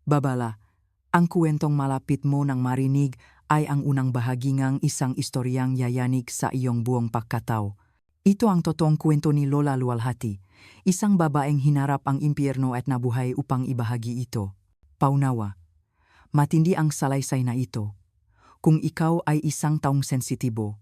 Babala, ang kwentong malapit mo nang marinig ay ang unang bahagi ng isang istoryang yayanig sa iyong buong pagkatao. Ito ang totoong kwento ni Lola Luwalhati, isang babaeng hinarap ang impyerno at nabuhay upang ibahagi ito. Paunawa, matindi ang salaysay na ito. Kung ikaw ay isang taong sensitibo,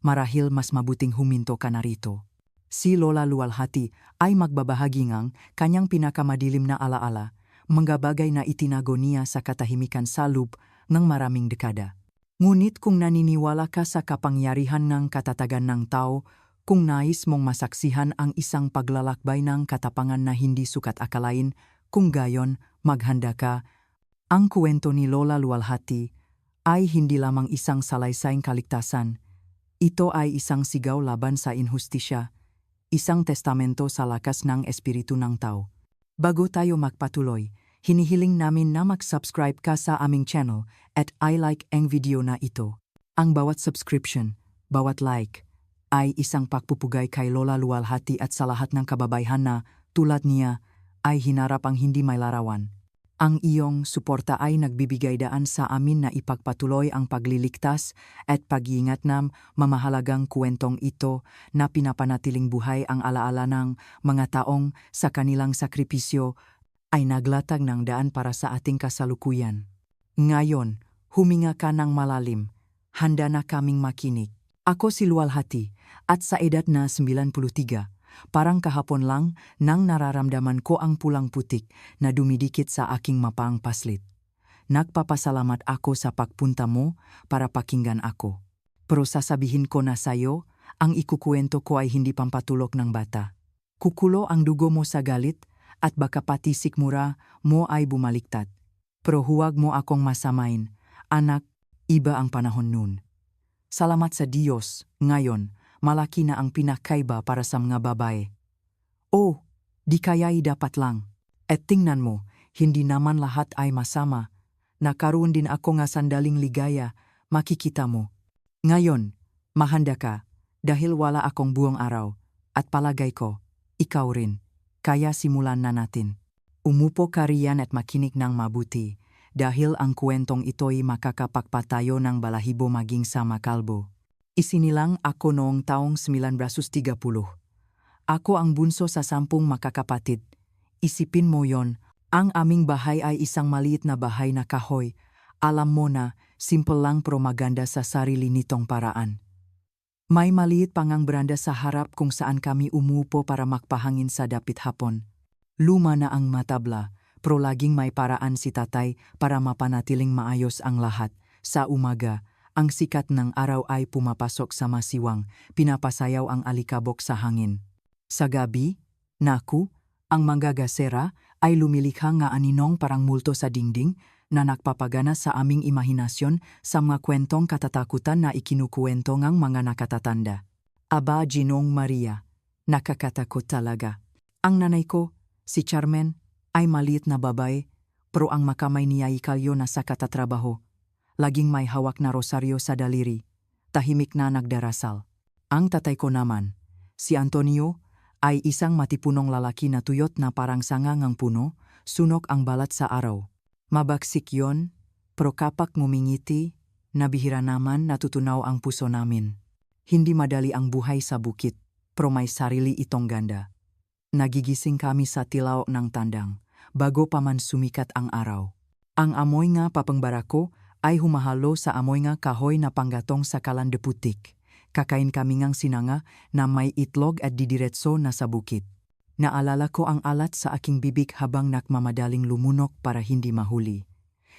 marahil mas mabuting huminto ka na rito. Si Lola Luwalhati ay magbabahagi ng kanyang pinakamadilim na alaala, mga bagay na itinago niya sa katahimikan sa loob ng maraming dekada. Ngunit kung naniniwala ka sa kapangyarihan ng katatagan ng tao, kung nais mong masaksihan ang isang paglalakbay ng katapangan na hindi sukat akalain, kung gayon, maghanda ka. Ang kwento ni Lola Luwalhati ay hindi lamang isang salaysayng kaligtasan. Ito ay isang sigaw laban sa inhustisya, isang testamento sa lakas ng espiritu ng tao. Bago tayo magpatuloy, hinihiling namin na mag-subscribe ka sa aming channel at i-like ang video na ito. Ang bawat subscription, bawat like, ay isang pagpupugay kay Lola Luwalhati at sa lahat ng kababayan na, tulad niya, ay hinarap ang hindi may larawan. Ang iyong suporta ay nagbibigay daan sa amin na ipagpatuloy ang pagliligtas at pag-iingat ng mamahalagang kwentong ito na pinapanatiling buhay ang alaala ng mga taong sa kanilang sakripisyo ay naglatag ng daan para sa ating kasalukuyan. Ngayon, huminga ka ng malalim. Handa na kaming makinig. Ako si Luwalhati at sa edad na 93, parang kahapon lang nang nararamdaman ko ang pulang putik na dumidikit sa aking mapang paslit. Nagpapasalamat ako sa pagpunta mo para pakinggan ako. Pero sasabihin ko na sayo, ang ikukwento ko ay hindi pampatulog ng bata. Kukulo ang dugo mo sa galit at baka pati sikmura mo ay bumaliktad. Pero huwag mo akong masamain, anak, iba ang panahon nun. Salamat sa Diyos, ngayon, malaki na ang pinakaiba para sa mga babae. Oh, di kaya'y dapat lang. At tingnan mo, hindi naman lahat ay masama. Nakaroon din ako nga sandaling ligaya, makikita mo. Ngayon, mahanda ka, dahil wala akong buong araw, at palagay ko, ikaw rin. Kaya simulan na natin. Umupo ka riyan at makinig ng mabuti, dahil ang kwentong ito'y makakapagpatayo ng balahibo maging sa makalbo. Isinilang ako noong taong 1930. Ako ang bunso sa 10 makakapatid. Isipin mo yon, ang aming bahay ay isang maliit na bahay na kahoy. Alam mo na, simple lang pero maganda sa sarili nitong paraan. May maliit pangang beranda sa harap kung saan kami umupo para makpahangin sa dapit hapon. Luma na ang matabla, pero laging may paraan si tatay para mapanatiling maayos ang lahat. Sa umaga, ang sikat ng araw ay pumapasok sa masiwang, pinapasayaw ang alikabok sa hangin. Sa gabi, naku, ang manggagasera ay lumilikha nga aninong parang multo sa dingding na nagpapagana sa aming imahinasyon sa mga kwentong katatakutan na ikinukuwento ngang mga nakatatanda. Aba, Ginong Maria, nakakatakot talaga. Ang nanay ko, si Carmen, ay maliit na babae, pero ang makamay niya ay kalyo na sa katatrabaho. Laging may hawak na rosaryo sa daliri, tahimik na nagdarasal. Ang tatay ko naman, si Antonio, ay isang matipunong lalaki na tuyot na parang sangangang puno, sunok ang balat sa araw. Mabagsik yon, pero kapag ngumingiti, nabihira naman natutunaw ang puso namin. Hindi madali ang buhay sa bukit, pero may sarili itong ganda. Nagigising kami sa tilaw ng tandang, bago pa man sumikat ang araw. Ang amoy nga papangbarako ay humahalo sa amoy nga kahoy na panggatong sa kalande putik. Kakain kami ngang sinanga na may itlog at didiretso na sa bukit. Naalala ko ang alat sa aking bibig habang nakmamadaling lumunok para hindi mahuli.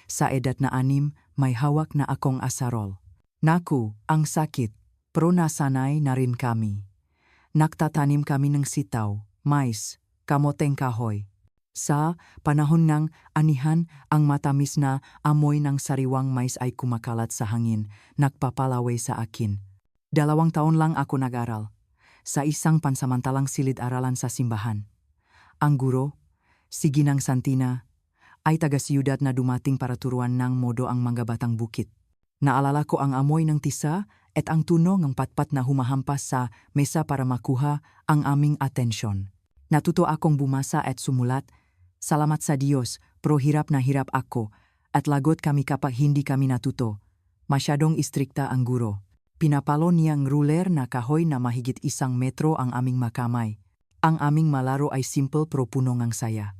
Sa edad na 6, may hawak na akong asarol. Naku, ang sakit, pero nasanay na rin kami. Nagtatanim kami ng sitaw, mais, kamoteng kahoy. Sa panahon ng anihan, ang matamis na amoy ng sariwang mais ay kumakalat sa hangin, nagpapalaway sa akin. 2 taon lang ako nag-aral, sa isang pansamantalang silid-aralan sa simbahan. Ang guro, si Ginang Santina, ay taga-siyudad na dumating para turuan ng modo ang mga batang bukit. Naalala ko ang amoy ng tisa at ang tunog ng patpat na humahampas sa mesa para makuha ang aming atensyon. Natuto akong bumasa at sumulat. Salamat sa Diyos, Pro hirap na hirap ako, at lagot kami kapag hindi kami natuto. Masyadong istrikta ang guro. Pinapalo niyang ruler na kahoy na mahigit 1 metro ang aming makamay. Ang aming malaro ay simple pero puno ng saya.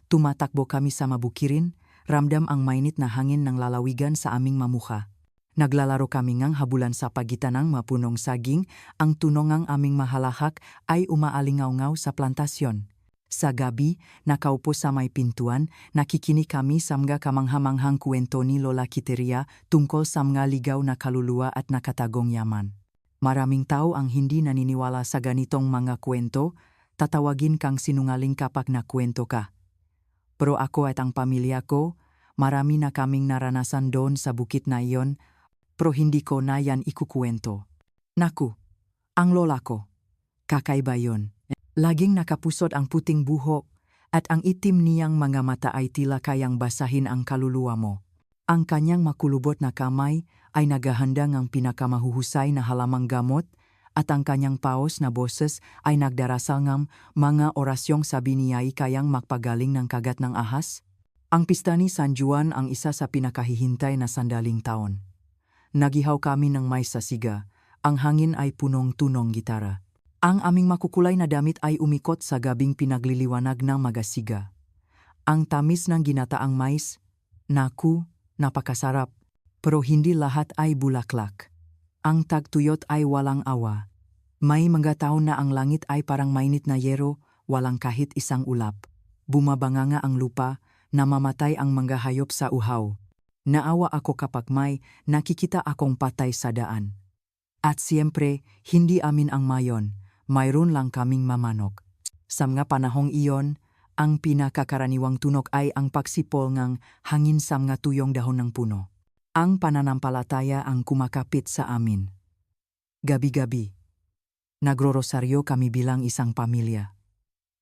Tumatakbo kami sa mabukirin, ramdam ang mainit na hangin ng lalawigan sa aming mamukha. Naglalaro kami ngang habulan sa pagitan ng mapunong saging, ang tunong ng aming mahalahak ay umaalingaw-ngaw sa plantasyon. Sa gabi, nakaupo sa may pintuan, nakikinig kami sa mga kamanghamanghang kwento ni Lola Quiteria tungkol sa mga ligaw na kaluluwa at nakatagong yaman. Maraming tao ang hindi naniniwala sa ganitong mga kwento, tatawagin kang sinungaling kapag nakwento ka. Pero ako at ang pamilya ko, marami na kaming naranasan doon sa bukit na iyon, pero hindi ko na yan ikukwento. Naku, ang lola ko, kakaiba yon. Laging nakapusot ang puting buhok, at ang itim niyang mga mata ay tila kayang basahin ang kaluluwa mo. Ang kanyang makulubot na kamay ay naghahanda ng pinakamahuhusay na halamang gamot, at ang kanyang paos na boses ay nagdarasal ng mga orasyong sabi niya ay kayang magpagaling ng kagat ng ahas. Ang pista ni San Juan ang isa sa pinakahihintay na sandaling taon. Nagihaw kami ng may sasiga, ang hangin ay punong-tunong gitara. Ang aming makukulay na damit ay umikot sa gabing pinagliliwanag ng magasiga. Ang tamis ng ginataang mais, naku, napakasarap, pero hindi lahat ay bulaklak. Ang tagtuyot ay walang awa. May mga taon na ang langit ay parang mainit na yero, walang kahit isang ulap. Bumabanganga ang lupa, namamatay ang mga hayop sa uhaw. Naawa ako kapag may nakikita akong patay sa daan. At siyempre, hindi amin ang mayon, mayroon lang kaming mamanok. Sa mga panahong iyon, ang pinakakaraniwang tunog ay ang pagsipol ng hangin sa mga tuyong dahon ng puno. Ang pananampalataya ang kumakapit sa amin. Gabi-gabi, nagro-rosaryo kami bilang isang pamilya.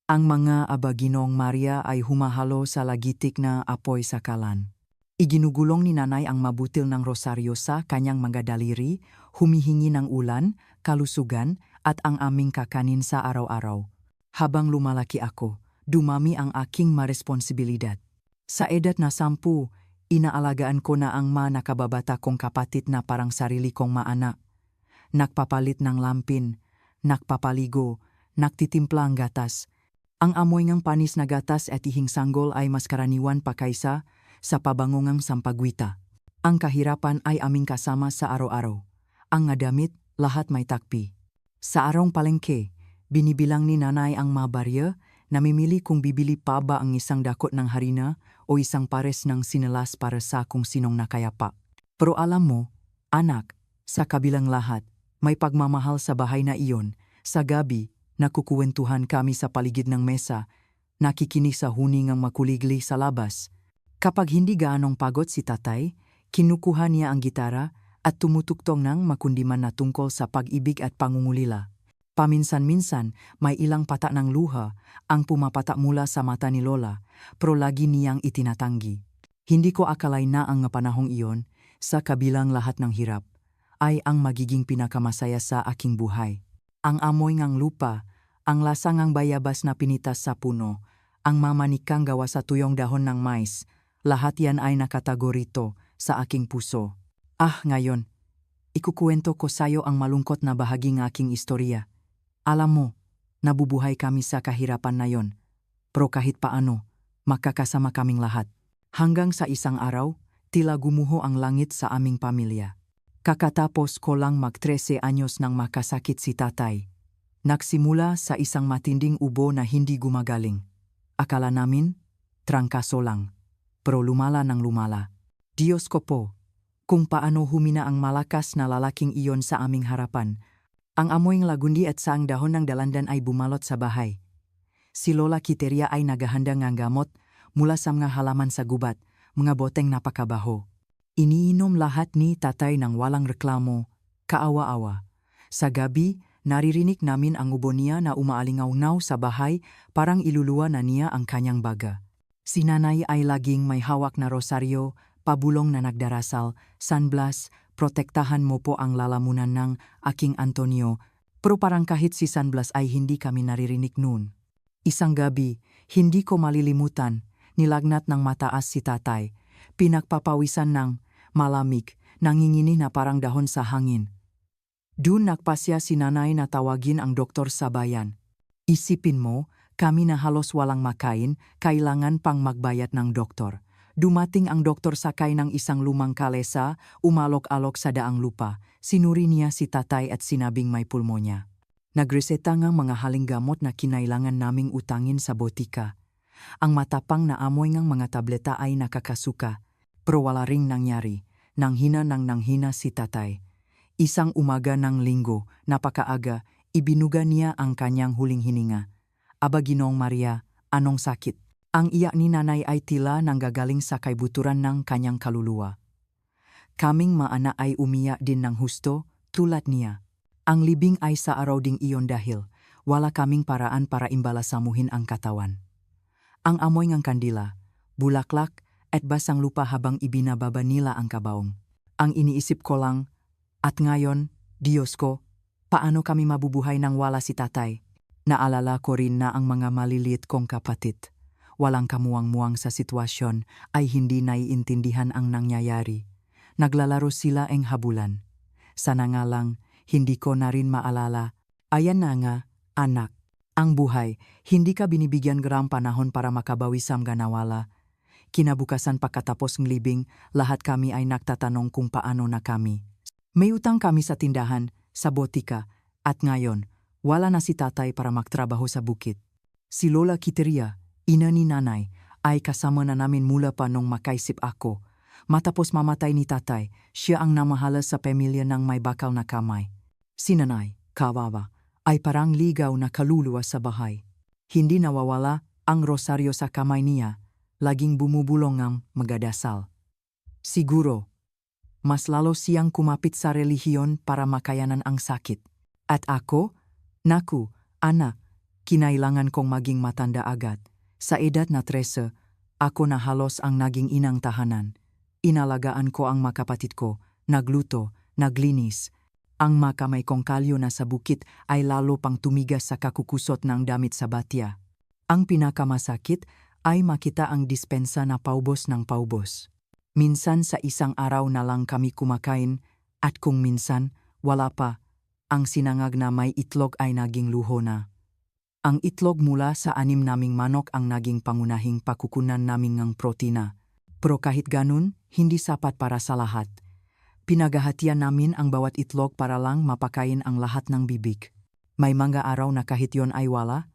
Ang mga Abaginong Maria ay humahalo sa lagitik na apoy sa kalan. Iginugulong ni nanay ang mabutil ng rosaryo sa kanyang mga daliri, humihingi ng ulan, kalusugan, at ang aming kakanin sa araw-araw. Habang lumalaki ako, dumami ang aking maresponsibilidad. Sa edad na 10, inaalagaan ko na ang nakababata kong kapatid na parang sarili kong maanak. Nagpapalit ng lampin, nagpapaligo, nagtitimpla ang gatas. Ang amoy ng panis na gatas at ihing sanggol ay mas karaniwan pa kaysa sa pabangongang sampagwita. Ang kahirapan ay aming kasama sa araw-araw. Ang damit, lahat may takpi. Sa arong palengke, binibilang ni nanay ang mga barya, namimili kung bibili pa ba ang isang dakot ng harina o isang pares ng sinelas para sa kung sinong nakayapa. Pero alam mo, anak, sa kabilang lahat, may pagmamahal sa bahay na iyon. Sa gabi, nakukuwentuhan kami sa paligid ng mesa, nakikinig sa huningang makuligli sa labas. Kapag hindi gaanong pagod si tatay, kinukuha niya ang gitara at tumutuktong ng makundiman na tungkol sa pag-ibig at pangungulila. Paminsan-minsan, may ilang pata ng luha ang pumapata mula sa mata ni Lola, pero lagi niyang itinatanggi. Hindi ko akalay na ang panahong iyon, sa kabilang lahat ng hirap, ay ang magiging pinakamasaya sa aking buhay. Ang amoy ng lupa, ang lasa ng bayabas na pinitas sa puno, ang mamanikang gawa sa tuyong dahon ng mais, lahat yan ay nakatago rito sa aking puso. Ngayon, ikukuwento ko sa'yo ang malungkot na bahagi ng aking istorya. Alam mo, nabubuhay kami sa kahirapan na yon, pero kahit paano, makakasama kaming lahat. Hanggang sa isang araw, tila gumuho ang langit sa aming pamilya. Kakatapos ko lang mag-13 anyos nang makasakit si tatay. Nagsimula sa isang matinding ubo na hindi gumagaling. Akala namin, trangkaso lang. Pero lumala ng lumala. Diyos ko po, kung paano humina ang malakas na lalaking iyon sa aming harapan. Ang amoy ng lagundi at saang dahon ng dalandan ay bumalot sa bahay. Si Lola Quiteria ay naghahanda ng gamot mula sa mga halaman sa gubat, mga boteng napakabaho. Iniinom lahat ni tatay ng walang reklamo, kaawa-awa. Sa gabi, naririnig namin ang ubo niya na umaalingaw-ngaw sa bahay, parang iluluwa na niya ang kanyang baga. Si nanay ay laging may hawak na rosaryo, pabulong na nagdarasal, San Blas, protektahan mo po ang lalamunan ng aking Antonio, pero parang kahit si San Blas ay hindi kami naririnig noon. Isang gabi, hindi ko malilimutan, nilagnat ng mataas si tatay. Pinagpapawisan ng malamig, nanginginig na parang dahon sa hangin. Doon nagpasya si nanay na tawagin ang doktor sa bayan. Isipin mo, kami na halos walang makain, kailangan pang magbayad ng doktor. Dumating ang doktor sakay ng isang lumang kalesa, umalok-alok sa daang lupa. Sinuri niya si tatay at sinabing may pulmonya. Nagreseta ng mga haling gamot na kinailangan naming utangin sa botika. Ang matapang na amoy ng mga tableta ay nakakasuka, pero wala ring nangyari. Nanghina si tatay. Isang umaga ng linggo, napakaaga, ibinuga niya ang kanyang huling hininga. Aba Ginoong Maria, anong sakit? Ang iyak ni nanay ay tila nanggagaling sa kaibuturan ng kanyang kaluluwa. Kaming maana ay umiyak din ng husto, tulad niya. Ang libing ay sa araw ding iyon dahil wala kaming paraan para imbalasamuhin ang katawan. Ang amoy ng kandila, bulaklak at basang lupa habang ibinababa nila ang kabaong. Ang iniisip ko lang, at ngayon, Diyos ko, paano kami mabubuhay nang wala si tatay? Naalala ko rin na ang mga maliliit kong kapatid, walang kamuwang-muwang sa sitwasyon, ay hindi naiintindihan ang nangyayari. Naglalaro sila ang habulan. Sana nga lang, hindi ko na rin maalala. Ayan na nga, anak. Ang buhay, hindi ka binibigyan ng panahon para makabawi sa mga nawala. Kinabukasan pagkatapos ng libing, lahat kami ay nagtatanong kung paano na kami. May utang kami sa tindahan, sa botika, at ngayon, wala na si tatay para magtrabaho sa bukid. Si Lola Quiteria, ina ni nanay, ay kasama na namin mula pa nung makaisip ako. Matapos mamatay ni tatay, siya ang namahala sa pamilya ng may bakal na kamay. Si nanay, kawawa, ay parang ligaw na kaluluwa sa bahay. Hindi nawawala ang rosaryo sa kamay niya, laging bumubulong ang magadasal. Siguro, mas lalo siyang kumapit sa relihiyon para makayanan ang sakit. At ako, naku, anak, kinailangan kong maging matanda agad. Sa edad na 13, ako na halos ang naging inang tahanan. Inalagaan ko ang mga kapatid ko, nagluto, naglinis. Ang makamay kong kalyo na sa bukit ay lalo pang tumigas sa kakukusot ng damit sa batya. Ang pinakamasakit ay makita ang dispensa na paubos ng paubos. Minsan sa isang araw na lang kami kumakain, at kung minsan, wala pa, ang sinangag na may itlog ay naging luho na. Ang itlog mula sa 6 naming manok ang naging pangunahing pakukunan namin ng protina. Pero kahit ganun, hindi sapat para sa lahat. Pinaghahatian namin ang bawat itlog para lang mapakain ang lahat ng bibig. May mga araw na kahit yon ay wala,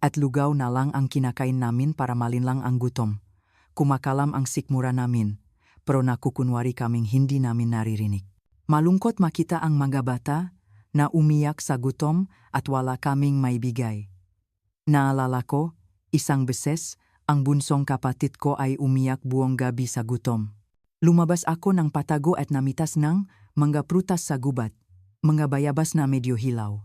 at lugaw na lang ang kinakain namin para malinlang ang gutom. Kumakalam ang sikmura namin, pero nakukunwari kaming hindi namin naririnig. Malungkot makita ang mga bata na umiyak sa gutom at wala kaming maibigay. Naalala ko, isang beses, ang bunsong kapatid ko ay umiyak buong gabi sa gutom. Lumabas ako ng patago at namitas ng mga prutas sa gubat, mga bayabas na medyo hilaw.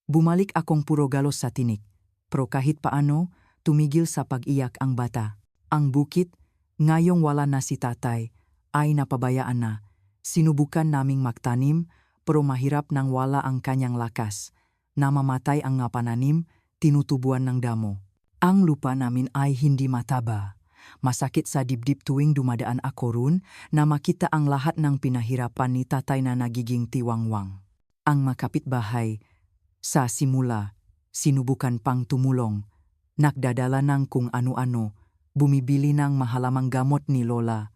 Bumalik akong puro galos sa tinik, pero kahit paano, tumigil sa pag-iyak ang bata. Ang bukit, ngayong wala na si tatay, ay napabayaan na. Sinubukan naming magtanim, pero mahirap nang wala ang kanyang lakas. Namamatay ang nga pananim, tinutubuan ng damo. Ang lupa namin ay hindi mataba. Masakit sa dibdib tuwing dumadaan ako roon na makita ang lahat ng pinahirapan ni tatay na nagiging tiwangwang. Ang makapitbahay, sa simula, sinubukan pang tumulong. Nagdadala ng kung ano-ano, bumibili ng mahalamang gamot ni Lola.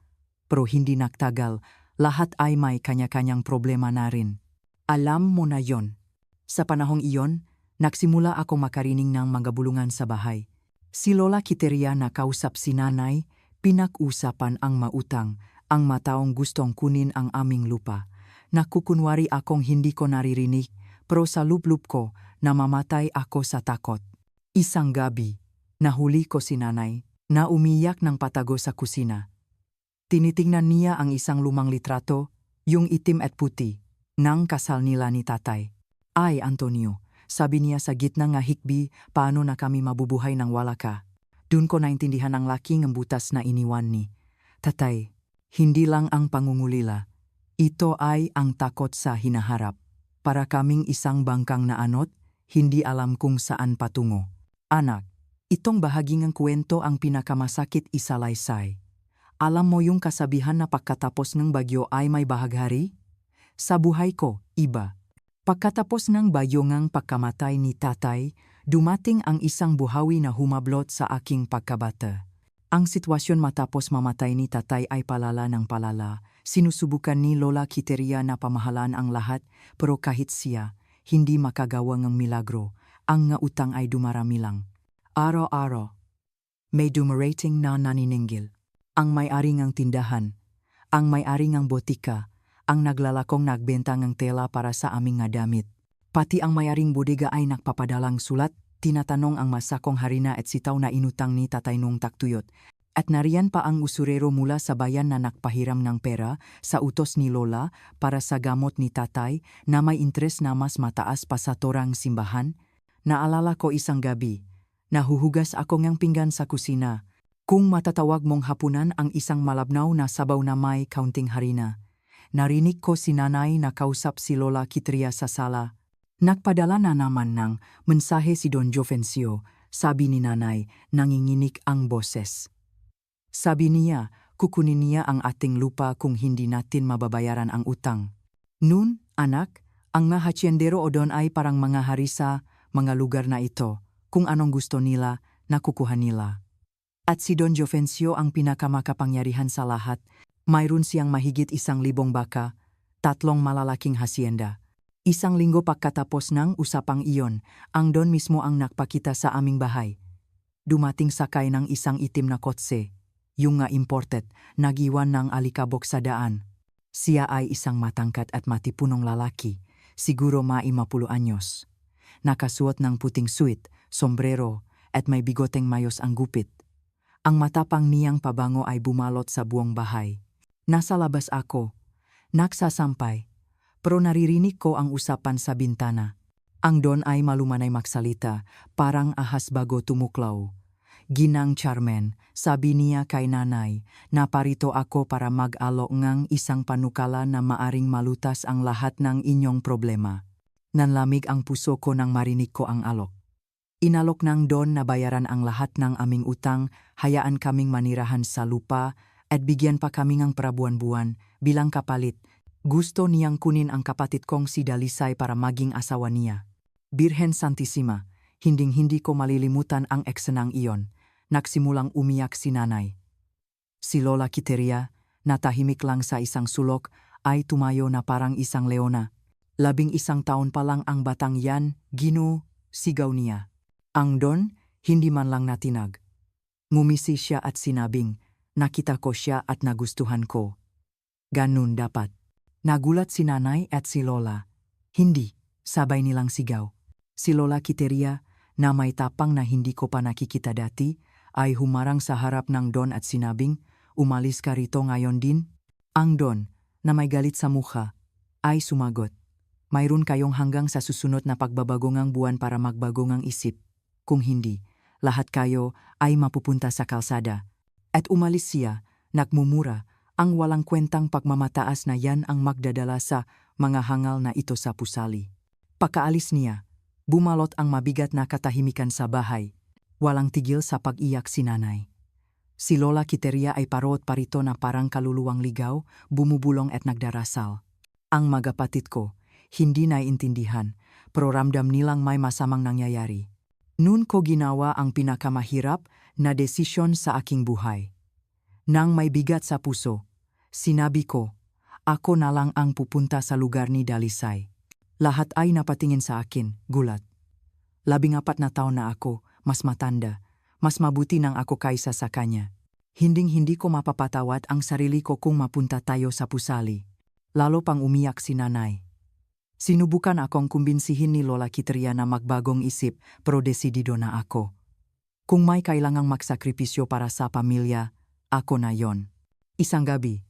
Pero hindi nagtagal, lahat ay may kanya-kanyang problema na rin. Alam mo na yon. Sa panahong iyon, nagsimula ako makarinig ng mga bulungan sa bahay. Si Lola Quiteria na kausap si nanay, pinag-usapan ang mautang, ang mataong gustong kunin ang aming lupa. Nakukunwari akong hindi ko naririnig, pero sa loob-loob ko, namamatay ako sa takot. Isang gabi, nahuli ko si nanay, na umiyak ng patago sa kusina. Tinitingnan niya ang isang lumang litrato, yung itim at puti, ng kasal nila ni tatay. Ay, Antonio, sabi niya sa gitna ng hikbi, paano na kami mabubuhay nang wala ka? Doon ko naintindihan ang laking ang butas na iniwan ni tatay. Hindi lang ang pangungulila. Ito ay ang takot sa hinaharap. Para kaming isang bangkang na anot, hindi alam kung saan patungo. Anak, Itong bahaging kwento ang pinakamasakit isalaysay. Alam mo yung kasabihan na pagkatapos ng bagyo ay may bahaghari? Sa buhay ko, iba. Pagkatapos ng bagyo ngang pagkamatay ni tatay, dumating ang isang buhawi na humablot sa aking pagkabata. Ang sitwasyon matapos mamatay ni tatay ay palala ng palala. Sinusubukan ni Lola Quiteria na pamahalaan ang lahat, pero kahit siya, hindi makagawa ng milagro. Ang nga utang ay dumarami lang. Araw-araw, may dumarating na naniningil. Ang may-ari ng tindahan, ang may-ari ng botika, ang naglalakong nagbenta ng tela para sa aming nga damit. Pati ang may-aring bodega ay nagpapadalang sulat, tinatanong ang masakong harina at sitaw na inutang ni tatay nung taktuyot. At nariyan pa ang usurero mula sa bayan na nakpahiram ng pera sa utos ni Lola para sa gamot ni tatay na may interes na mas mataas pa sa torang simbahan. Naalala ko isang gabi, nahuhugas ako ng pinggan sa kusina. Kung matatawag mong hapunan ang isang malabnaw na sabaw na may kaunting harina. Narinig ko si nanay na kausap si Lola Quiteria sa sala. Nagpadala na naman ng mensahe si Don Jofencio, sabi ni nanay, nanginginig ang boses. Sabi niya, kukunin niya ang ating lupa kung hindi natin mababayaran ang utang. Nun, anak, ang mga haciendero o don ay parang mga hari sa mga lugar na ito. Kung anong gusto nila, nakukuha nila. At si Don Jofencio ang pinakamakapangyarihan sa lahat. Mayroon siyang mahigit 1,000 baka, 3 malalaking hacienda. 1 linggo pagkatapos ng usapang iyon, ang Don mismo ang nakpakita sa aming bahay. Dumating sakay ng isang itim na kotse, yung nga imported, nagiwan ng alikabok sa daan. Siya ay isang matangkat at matipunong lalaki, siguro mga 50 anyos. Nakasuot ng puting suit, sombrero, at may bigoteng mayos ang gupit. Ang matapang niyang pabango ay bumalot sa buong bahay. Nasa labas ako, nagsasampay, pero naririnig ko ang usapan sa bintana. Ang Don ay malumanay magsalita, parang ahas bago tumuklaw. Ginang Carmen, sabi niya kay nanay, naparito ako para mag-alok ng isang panukala na maaring malutas ang lahat ng inyong problema. Nanlamig ang puso ko nang marinig ko ang alok. Inalok ng Don na bayaran ang lahat ng aming utang, hayaan kaming manirahan sa lupa, at bigyan pa kami ng prabuan-buwan bilang kapalit. Gusto niyang kunin ang kapatid kong si Dalisay para maging asawa niya. Birhen Santissima, hinding-hindi ko malilimutan ang eksenang iyon. Nagsimulang umiyak si nanay. Si Lola Quiteria, natahimik lang sa isang sulok, ay tumayo na parang isang leona. 11 taon pa lang ang batang yan, Gino, sigaw niya. Ang Don, hindi man lang natinag. Ngumisi siya at sinabing, nakita ko siya at nagustuhan ko. Ganun dapat. Nagulat si nanay at si Lola. Hindi, sabay nilang sigaw. Si Lola Quiteria, na may tapang na hindi ko pa nakikita dati, ay humarang sa harap ng Don at sinabing, umalis ka rito ngayon din? Ang Don, na may galit sa mukha, ay sumagot. Mayroon kayong hanggang sa susunod na pagbabagongang buwan para magbagongang isip. Kung hindi, lahat kayo ay mapupunta sa kalsada. At umalis siya, nagmumura, ang walang kwentang pagmamataas na yan ang magdadala sa mga hangal na ito sa pusali. Pagkaalis niya, bumalot ang mabigat na katahimikan sa bahay. Walang tigil sa pag-iyak si nanay. Si Lola Quiteria ay parot parito na parang kaluluwang ligaw, bumubulong at nagdarasal. Ang magapatid ko, hindi naiintindihan, pero ramdam nilang may masamang nangyayari. Noon ko ginawa ang pinakamahirap na desisyon sa aking buhay. Nang may bigat sa puso, sinabi ko, ako na lang ang pupunta sa lugar ni Dalisay. Lahat ay napatingin sa akin, gulat. 14 na taon na ako, mas matanda, mas mabuti nang ako kaysa sa kanya. Hinding-hindi ko mapapatawad ang sarili ko kung mapunta tayo sa pusali. Lalo pang umiyak si nanay. Sinubukan akong kumbinsihin ni Lola Quiteria na magbagong isip, pero desidido na ako. Kung may kailangang magsakripisyo para sa pamilya, ako na yon. Isang gabi,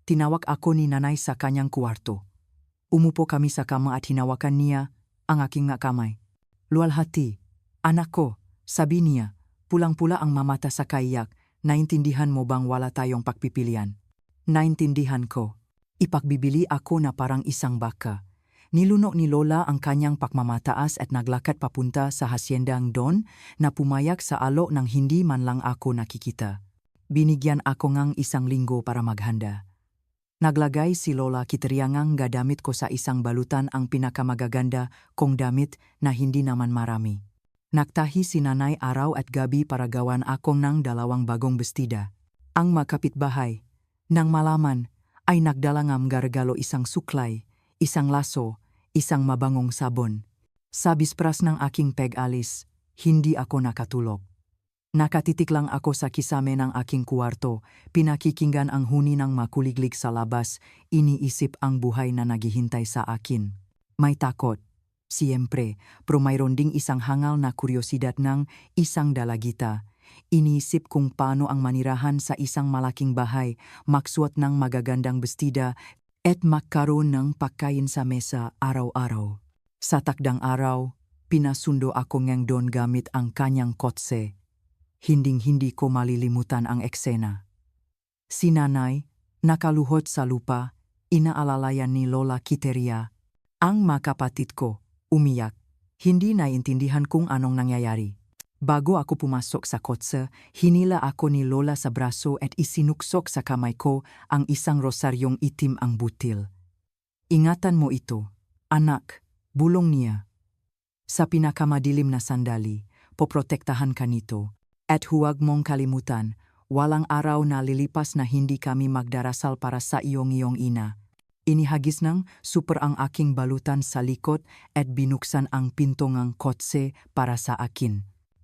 tinawag ako ni nanay sa kanyang kwarto. Umupo kami sa kama at hinawakan niya ang aking nga kamay. Luwalhati, anak ko, sabi niya, pulang-pula ang mamata sa kaiyak, naintindihan mo bang wala tayong pagpipilian? Naintindihan ko. Ipagbibili ako na parang isang baka. Niluno ni Lola ang kanyang pakmamataas at naglakad papunta sa hasyendang Don na pumayak sa alo nang hindi man lang ako nakikita. Binigyan ako ngang 1 linggo para maghanda. Naglagay si Lola kiteriangang gadamit ko sa isang balutan ang pinakamagaganda kong damit na hindi naman marami. Nagtahi si nanay araw at gabi para gawan akong ng 2 bagong bestida. Ang makapitbahay, nang malaman, ay nagdala ng regalo 1 suklay, 1 laso, 1 mabangong sabon. Sa bispras ng aking pag-alis, hindi ako nakatulog. Nakatitik lang ako sa kisame ng aking kuwarto, pinakikinggan ang huni ng makuliglig sa labas, iniisip ang buhay na naghihintay sa akin. May takot, siyempre, pero mayroon ding isang hangal na kuryosidad ng isang dalagita. Iniisip kung paano ang manirahan sa isang malaking bahay, magsuot ng magagandang bestida, at magkaroon ng pagkain sa mesa araw-araw. Sa takdang araw, pinasundo ako ngang Don gamit ang kanyang kotse. Hinding-hindi ko malilimutan ang eksena. Si nanay, nakaluhod sa lupa, inaalalayan ni Lola Quiteria. Ang makapatid ko, umiyak. Hindi naiintindihan kung anong nangyayari. Bago ako pumasok sa kotse, hinila ako ni Lola sa braso at isinuksok sa kamay ko ang 1 rosaryong itim ang butil. Ingatan mo ito, anak, bulong niya. Sa pinakamadilim na sandali, poprotektahan ka nito. At huwag mong kalimutan, walang araw na lilipas na hindi kami magdarasal para sa iyong ina. Inihagis ng super ang aking balutan sa likod at binuksan ang pinto ng kotse para sa akin.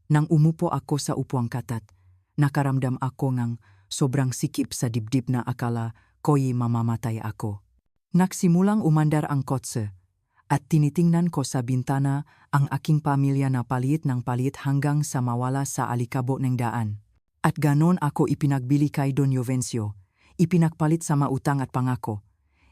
Nang umupo ako sa upuang katat, nakaramdam ako ng sobrang sikip sa dibdib na akala ko'y mamamatay ako. Nagsimulang umandar ang kotse, at tinitingnan ko sa bintana ang aking pamilya na palit ng palit hanggang sa mawala sa alikabok ng daan. At ganon ako ipinagbili kay Don Jovencio, ipinagpalit sa mautang at pangako.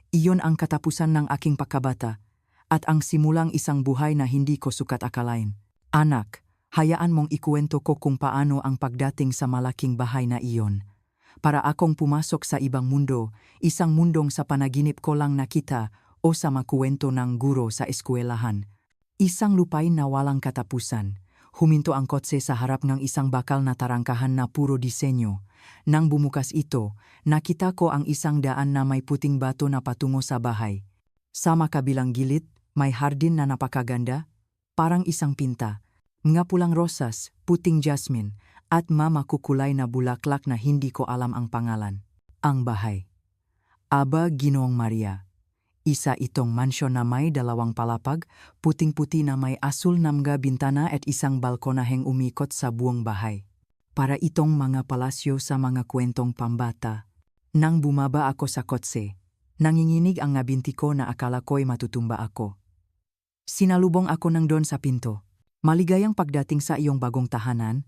Iyon ang katapusan ng aking pagkabata, at ang simulang isang buhay na hindi ko sukat akalain. Anak, hayaan mong ikuwento ko kung paano ang pagdating sa malaking bahay na iyon. Para akong pumasok sa ibang mundo, isang mundong sa panaginip ko lang nakita o sa makuwento ng guro sa eskwelahan. Isang lupain na walang katapusan. Huminto ang kotse sa harap ng isang bakal na tarangkahan na puro disenyo. Nang bumukas ito, nakita ko ang isang daan na may puting bato na patungo sa bahay. Sa makabilang gilid, may hardin na napakaganda, parang isang pinta. Mga pulang rosas, puting jasmine, at mamakukulay na bulaklak na hindi ko alam ang pangalan. Ang bahay. Aba, Ginoong Maria. Isa itong mansyon na may 2 palapag, puting-puti na may asul na mga bintana at isang balkonaheng umikot sa buong bahay. Para itong mga palasyo sa mga kwentong pambata. Nang bumaba ako sa kotse, nanginginig ang ngabinti ko na akala ko'y matutumba ako. Sinalubong ako ng Don sa pinto. Maligayang pagdating sa iyong bagong tahanan,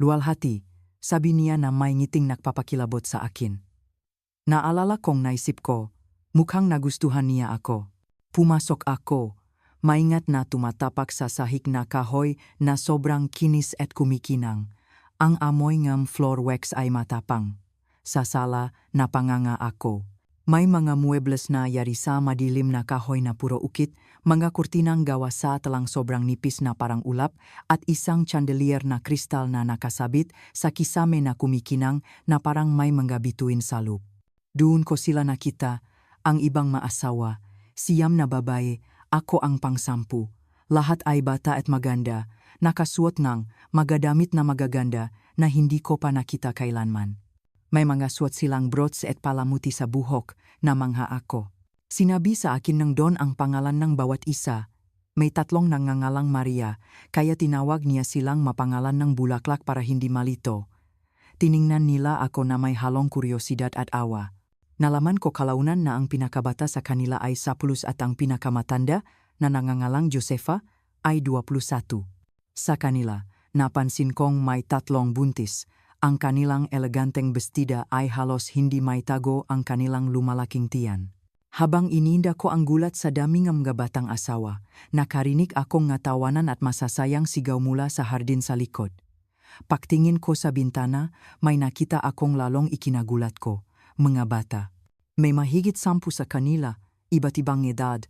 luwalhati, sabi niya na may ngiting nagpapakilabot sa akin. Naalala kong naisip ko, mukhang nagustuhan niya ako. Pumasok ako, maingat na tumatapak sa sahig na kahoy na sobrang kinis at kumikinang. Ang amoy ng floor wax ay matapang. Sa sala, napanganga ako. May mga muebles na yari sa madilim na kahoy na puro ukit, mga kurtinang gawa sa talang sobrang nipis na parang ulap, at isang chandelier na kristal na nakasabit sa kisame na kumikinang na parang may mga bituin sa loob. Doon ko sila nakita, ang ibang maasawa, 9 na babae, ako ang pang-10. Lahat ay bata at maganda, nakasuot ng magadamit na magaganda na hindi ko pa nakita kailanman. May mga suot silang brots at palamuti sa buhok na mangha ako. Sinabi sa akin ng Don ang pangalan ng bawat isa. May 3 nangangalang Maria, kaya tinawag niya silang mapangalan ng bulaklak para hindi malito. Tiningnan nila ako na may halong kuryosidad at awa. Nalaman ko kalaunan na ang pinakabata sa kanila ay 10 at ang pinakamatanda na nangangalang Josefa ay 21. Sa kanila, napansin kong may 3 buntis. Ang kanilang eleganteng bestida ay halos hindi maitago ang kanilang lumalaking tiyan. Habang ininda ko ang gulat sa daming mga batang asawa, nakarinig akong ngatawanan at masasayang sigaw mula sa hardin sa likod. Pagtingin ko sa bintana, may nakita akong lalong ikinagulat ko, mga bata. May mahigit 10 sa kanila, iba't ibang edad,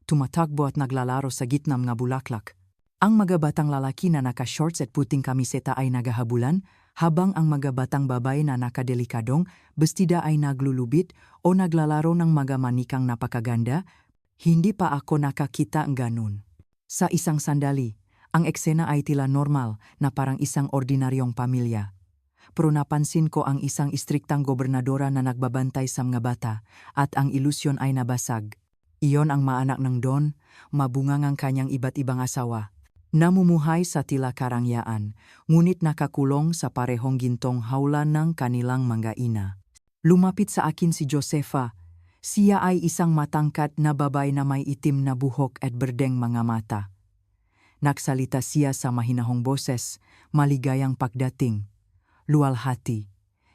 tumatakbo at naglalaro sa gitna ng mga bulaklak. Ang mga batang lalaki na naka-shorts at puting kamiseta ay nagahabulan, habang ang mga batang babae na nakadelikadong bestida ay naglulubit o naglalaro ng mga manikang napakaganda. Hindi pa ako nakakita ng ganun. Sa isang sandali, ang eksena ay tila normal na parang isang ordinaryong pamilya. Pero napansin ko ang isang istriktang gobernadora na nagbabantay sa mga bata at ang ilusyon ay nabasag. Iyon ang maanak ng Don, mabungang ang kanyang iba't ibang asawa. Namumuhay sa tila karangyaan, ngunit nakakulong sa parehong gintong hawla ng kanilang mga ina. Lumapit sa akin si Josefa. Siya ay isang matangkad na babae na may itim na buhok at berdeng mga mata. Nagsalita siya sa mahinahong boses, maligayang pagdating. Luwalhati,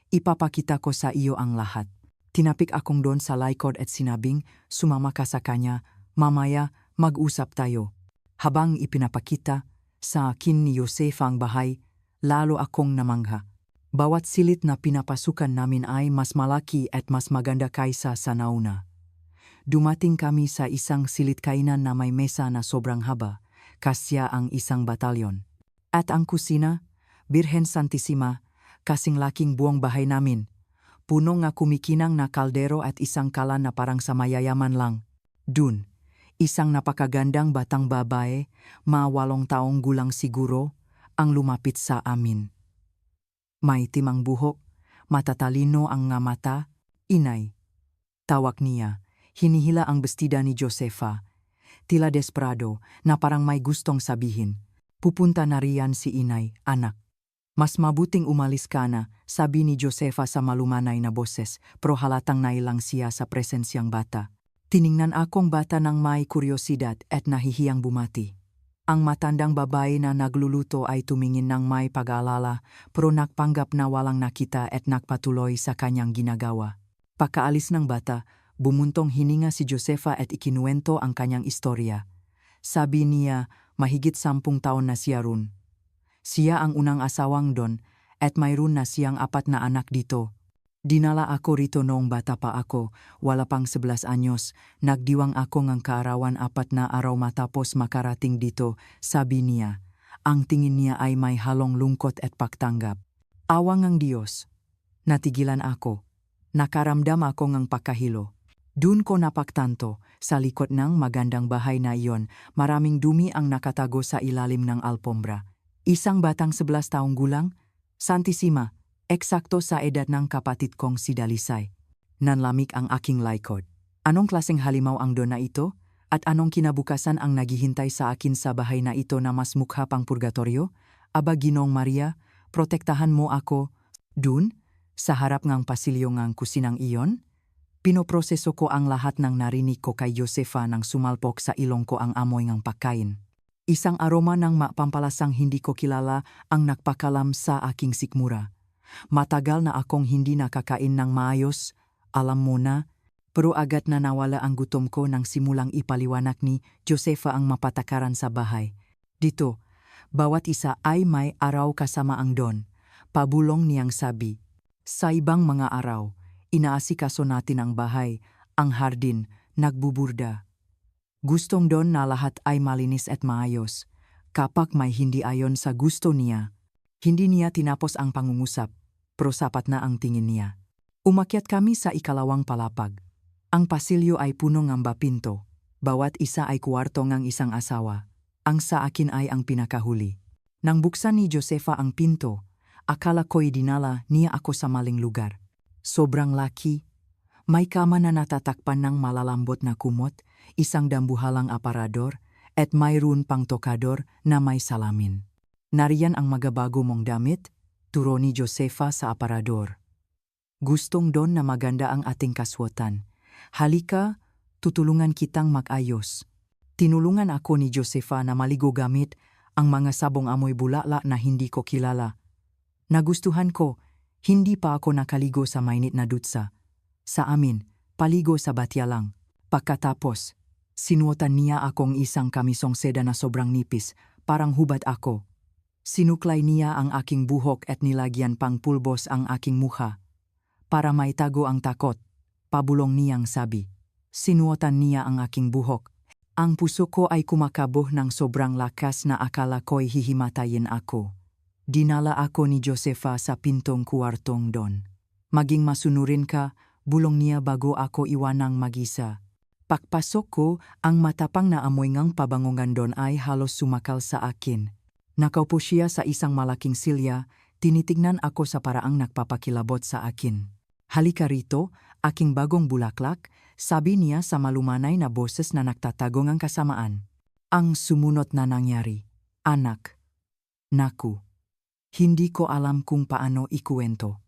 ipapakita ko sa iyo ang lahat. Tinapik akong Don sa likod at sinabing, sumama ka sa kanya, mamaya mag-usap tayo. Habang ipinapakita sa akin ni Josefa ang bahay, lalo akong namangha. Bawat silid na pinapasukan namin ay mas malaki at mas maganda kaysa sa nauna. Dumating kami sa isang silid kainan na may mesa na sobrang haba, kasya ang isang batalyon. At ang kusina, Birhen Santissima, kasing laking buong bahay namin. Puno nga kumikinang na kaldero at isang kalan na parang sa mayayaman lang. Dun, isang napakagandang batang babae, 8 taong gulang siguro, ang lumapit sa amin. May timang buhok, matatalino ang nga mata, inay. Tawag niya, hinihila ang bestida ni Josefa. Tila desperado na parang may gustong sabihin. Pupunta na riyan si inay, anak. Mas mabuting umalis ka na, sabi ni Josefa sa malumanay na boses, pero halatang nailang siya sa presensyang bata. Tiningnan akong bata ng may kuryosidad at nahihiyang bumati. Ang matandang babae na nagluluto ay tumingin ng may pag-aalala, pero nagpanggap na walang nakita at nagpatuloy sa kanyang ginagawa. Pagkaalis ng bata, bumuntong hininga si Josefa at ikinuwento ang kanyang istorya. Sabi niya, mahigit 10 taon na siya ron. Siya ang unang asawang Don at mayroon na siyang 4 na anak dito. Dinala ako rito noong bata pa ako, wala pang 11 anyos. Nagdiwang ako ng kaarawan 4 na araw matapos makarating dito, sabi niya. Ang tingin niya ay may halong lungkot at pagtanggap. Awang ng Diyos. Natigilan ako. Nakaramdam ako ng pagkahilo. Dun ko napagtanto, sa likod ng magandang bahay na iyon, maraming dumi ang nakatago sa ilalim ng alpombra. Isang batang 11 taong gulang, Santissima, eksakto sa edad ng kapatid kong si Dalisay. Nanlamig ang aking likod. Anong klaseng halimaw ang Don na ito? At anong kinabukasan ang naghihintay sa akin sa bahay na ito na mas mukha pang purgatorio? Aba Ginoong Maria, protektahan mo ako. Dun, sa harap ng pasilyo ng kusinang iyon, pinoproseso ko ang lahat ng narinig ko kay Josefa nang sumalpok sa ilong ko ang amoy ng pagkain. Isang aroma ng mapampalasang hindi ko kilala ang nagpakalam sa aking sikmura. Matagal na akong hindi nakakain ng maayos, alam mo na, pero agad na nawala ang gutom ko nang simulang ipaliwanag ni Josefa ang mapatakaran sa bahay. Dito, bawat isa ay may araw kasama ang Don. Pabulong niyang sabi. Sa ibang mga araw, inaasikaso natin ang bahay, ang hardin, nagbuburda. Gustong Don na lahat ay malinis at maayos. Kapag may hindi ayon sa gusto niya, hindi niya tinapos ang pangungusap, pero sapat na ang tingin niya. Umakyat kami sa ikalawang palapag. Ang pasilyo ay puno ng pinto. Bawat isa ay kwarto ng isang asawa. Ang sa akin ay ang pinakahuli. Nang buksan ni Josefa ang pinto, akala ko'y dinala niya ako sa maling lugar. Sobrang laki. May kama na natatakpan ng malalambot na kumot, isang dambuhalang aparador, at mayroon pang tokador na may salamin. Nariyan ang magabago mong damit, turo ni Josefa sa aparador. Gustong Don na maganda ang ating kaswatan. Halika, tutulungan kitang mag-ayos. Tinulungan ako ni Josefa na maligo gamit ang mga sabong amoy bulala na hindi ko kilala. Nagustuhan ko, hindi pa ako nakaligo sa mainit na dutsa. Sa amin, paligo sa batya lang. Pagkatapos, sinuotan niya akong isang kamisong seda na sobrang nipis, parang hubad ako. Sinuklay niya ang aking buhok at nilagyan pang pulbos ang aking mukha. Para maitago ang takot, pabulong niyang sabi. Sinuotan niya ang aking buhok. Ang puso ko ay kumakaboh ng sobrang lakas na akala ko'y hihimatayin ako. Dinala ako ni Josefa sa pintong kuwartong don. Maging masunurin ka, bulong niya bago ako iwanang mag-isa. Pagpasok ko, ang matapang na amoy ngang pabangongan don ay halos sumakal sa akin. Nakaupo siya sa isang malaking silya, tinitignan ako sa paraang nagpapakilabot sa akin. Halika rito, aking bagong bulaklak, sabi niya sa malumanay na boses na nagtatagong ang kasamaan. Ang sumunod na nangyari. Anak. Naku. Hindi ko alam kung paano ikuwento.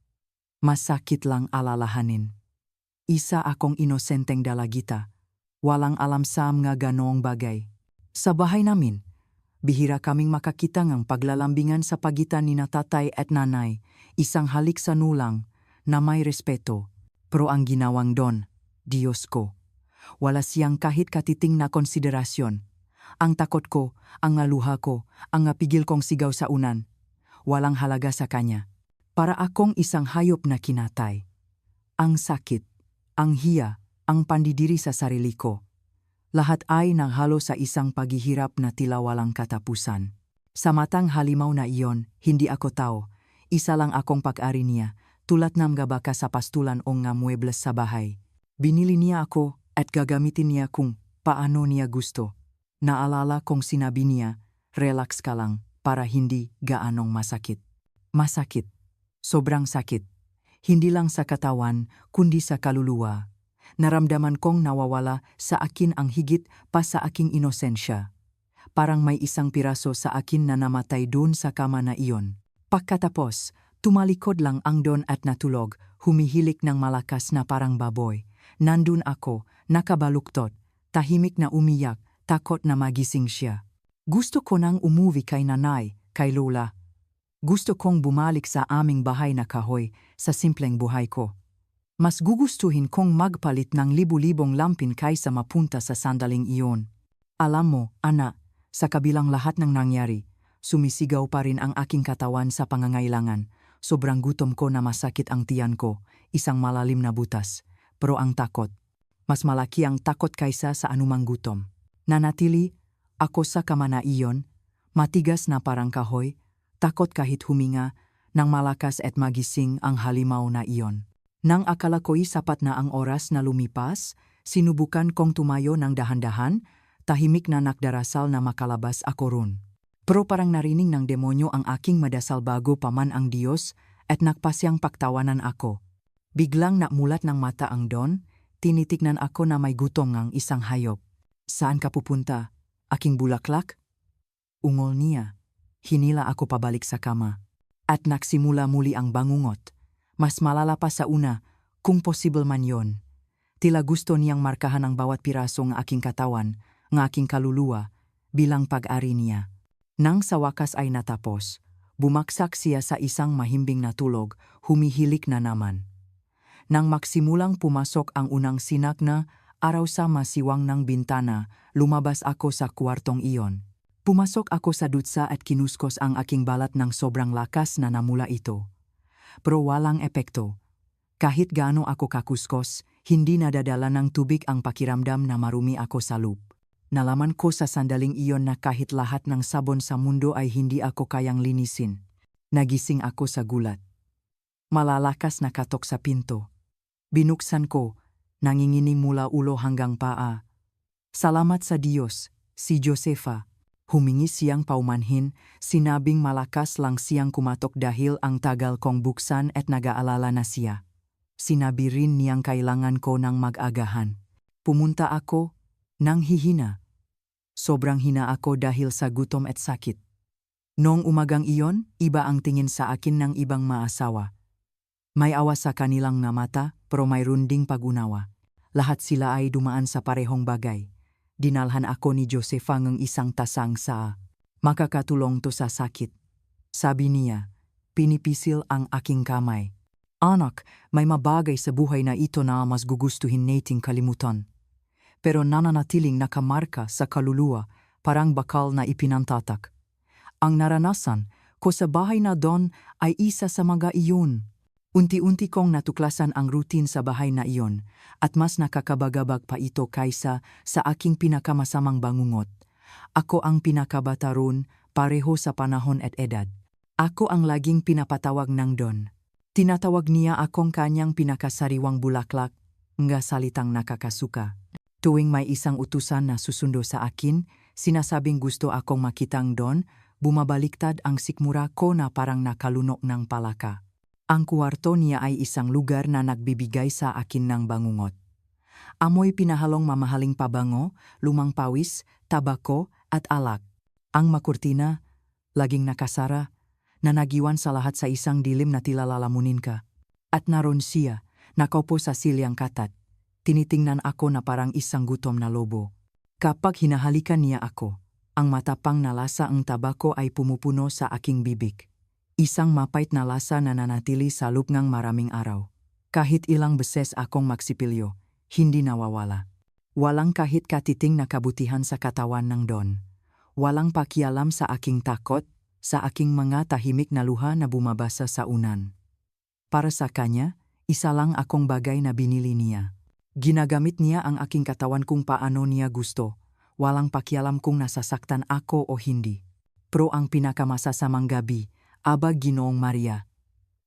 Masakit lang alalahanin. Isa akong inosenteng dalagita. Walang alam sa mga ganoong bagay. Sa bahay namin, bihira kaming makakita ng paglalambingan sa pagitan ni na tatay at nanay, isang halik sa nulang na may respeto. Pero ang ginawang don, Diyos ko, wala siyang kahit katiting na konsiderasyon. Ang takot ko, ang luha ko, ang pigil kong sigaw sa unan, walang halaga sa kanya. Para akong isang hayop na kinatay. Ang sakit, ang hiya, ang pandidiri sa sarili ko. Lahat ay nanghalo sa isang paghihirap na tila walang katapusan. Sa matang halimaw na iyon, hindi ako tao. Isa lang akong pag-ari niya, tulad ng gabaka sa pastulan o nga muebles sa bahay. Binili niya ako at gagamitin niya kung paano niya gusto. Naalala kong sinabi niya, relax ka lang para hindi gaanong masakit. Masakit. Sobrang sakit. Hindi lang sa katawan, kundi sa kaluluwa. Naramdaman kong nawawala sa akin ang higit pa sa aking inosensya. Parang may isang piraso sa akin na namatay doon sa kama na iyon. Pagkatapos, tumalikod lang ang don at natulog, humihilik ng malakas na parang baboy. Nandun ako, nakabaluktot, tahimik na umiyak, takot na magising siya. Gusto ko nang umuwi kay nanay, kay lola. Gusto kong bumalik sa aming bahay na kahoy, sa simpleng buhay ko. Mas gugustuhin kong magpalit ng libu-libong lampin kaysa mapunta sa sandaling iyon. Alam mo, anak, sa kabilang lahat ng nangyari, sumisigaw pa rin ang aking katawan sa pangangailangan. Sobrang gutom ko na masakit ang tiyan ko, isang malalim na butas. Pero ang takot, mas malaki ang takot kaysa sa anumang gutom. Nanatili ako sa kama na iyon, matigas na parang kahoy, takot kahit huminga, nang malakas at magising ang halimaw na iyon. Nang akala ko'y sapat na ang oras na lumipas, sinubukan kong tumayo ng dahan-dahan, tahimik na nagdarasal na makalabas ako ron. Pero parang narinig ng demonyo ang aking madasal bago pa man ang Diyos at nagpasyang pagtawanan ako. Biglang namulat ng mata ang don, tinitignan ako na may gutom ng isang hayop. Saan ka pupunta? Aking bulaklak? Ungol niya. Hinila ako pabalik sa kama. At nagsimula muli ang bangungot. Mas malala pa sa una, kung possible man yon. Tila gusto niyang markahan ang bawat piraso ng aking katawan, ng aking kaluluwa, bilang pag-ari niya. Nang sa wakas ay natapos, bumaksak siya sa isang mahimbing na tulog, humihilik na naman. Nang magsimulang pumasok ang unang sinak na araw sa masiwang ng bintana, lumabas ako sa kwartong iyon. Pumasok ako sa dutsa at kinuskos ang aking balat ng sobrang lakas na namula ito. Pero walang epekto. Kahit gaano ako kakuskos, hindi nadadala ng tubig ang pakiramdam na marumi ako sa loop. Nalaman ko sa sandaling iyon na kahit lahat ng sabon sa mundo ay hindi ako kayang linisin. Nagising ako sa gulat. Malalakas na katok sa pinto. Binuksan ko, nanginginig mula ulo hanggang paa. Salamat sa Diyos, si Josefa. Humingi siyang paumanhin, sinabing malakas lang siyang kumatok dahil ang tagal kong buksan at nag-aalala na siya. Sinabi rin niyang kailangan ko ng mag-agahan. Pumunta ako, nang hihina. Sobrang hina ako dahil sa gutom at sakit. Noong umagang iyon, iba ang tingin sa akin ng ibang maasawa. May awa sa kanilang na mata, pero may runding pag-unawa. Lahat sila ay dumaan sa parehong bagay. Dinalhan ako ni Josefa ng isang tasang sa makakatulong to sa sakit. Sabi niya, pinipisil ang aking kamay. Anak, may mabagay sa buhay na ito na mas gugustuhin nating kalimutan. Pero nananatiling nakamarka sa kaluluwa, parang bakal na ipinantatak. Ang naranasan ko sa bahay na don ay isa sa mga iyon. Unti-unti kong natuklasan ang routine sa bahay na iyon at mas nakakabagabag pa ito kaysa sa aking pinakamasamang bangungot. Ako ang pinakabata roon, pareho sa panahon at edad. Ako ang laging pinapatawag ng Don. Tinatawag niya akong kanyang pinakasariwang bulaklak, nga salitang nakakasuka. Tuwing may isang utusan na susundo sa akin, sinasabing gusto akong makitang Don, bumabaliktad ang sikmura ko na parang nakalunok ng palaka. Ang kwarto niya ay isang lugar na nagbibigay sa akin ng bangungot. Amoy pinahalong mamahaling pabango, lumang pawis, tabako at alak. Ang makurtina, laging nakasara, na nagiwan sa lahat sa isang dilim na tila lalamunin ka. At naroon siya, nakaupo sa silyang katat. Tinitingnan ako na parang isang gutom na lobo. Kapag hinahalikan niya ako, ang matapang na lasa ng tabako ay pumupuno sa aking bibig. Isang mapait na lasa na nanatili sa loob ng maraming araw. Kahit ilang beses akong magsipilyo, hindi nawawala. Walang kahit katiting na kabutihan sa katawan ng Don. Walang pakialam sa aking takot, sa aking mga tahimik na luha na bumabasa sa unan. Para sa kanya, isa lang akong bagay na binili niya. Ginagamit niya ang aking katawan kung paano niya gusto. Walang pakialam kung nasasaktan ako o hindi. Pero ang pinakamasasamang gabi, Aba Ginoong Maria,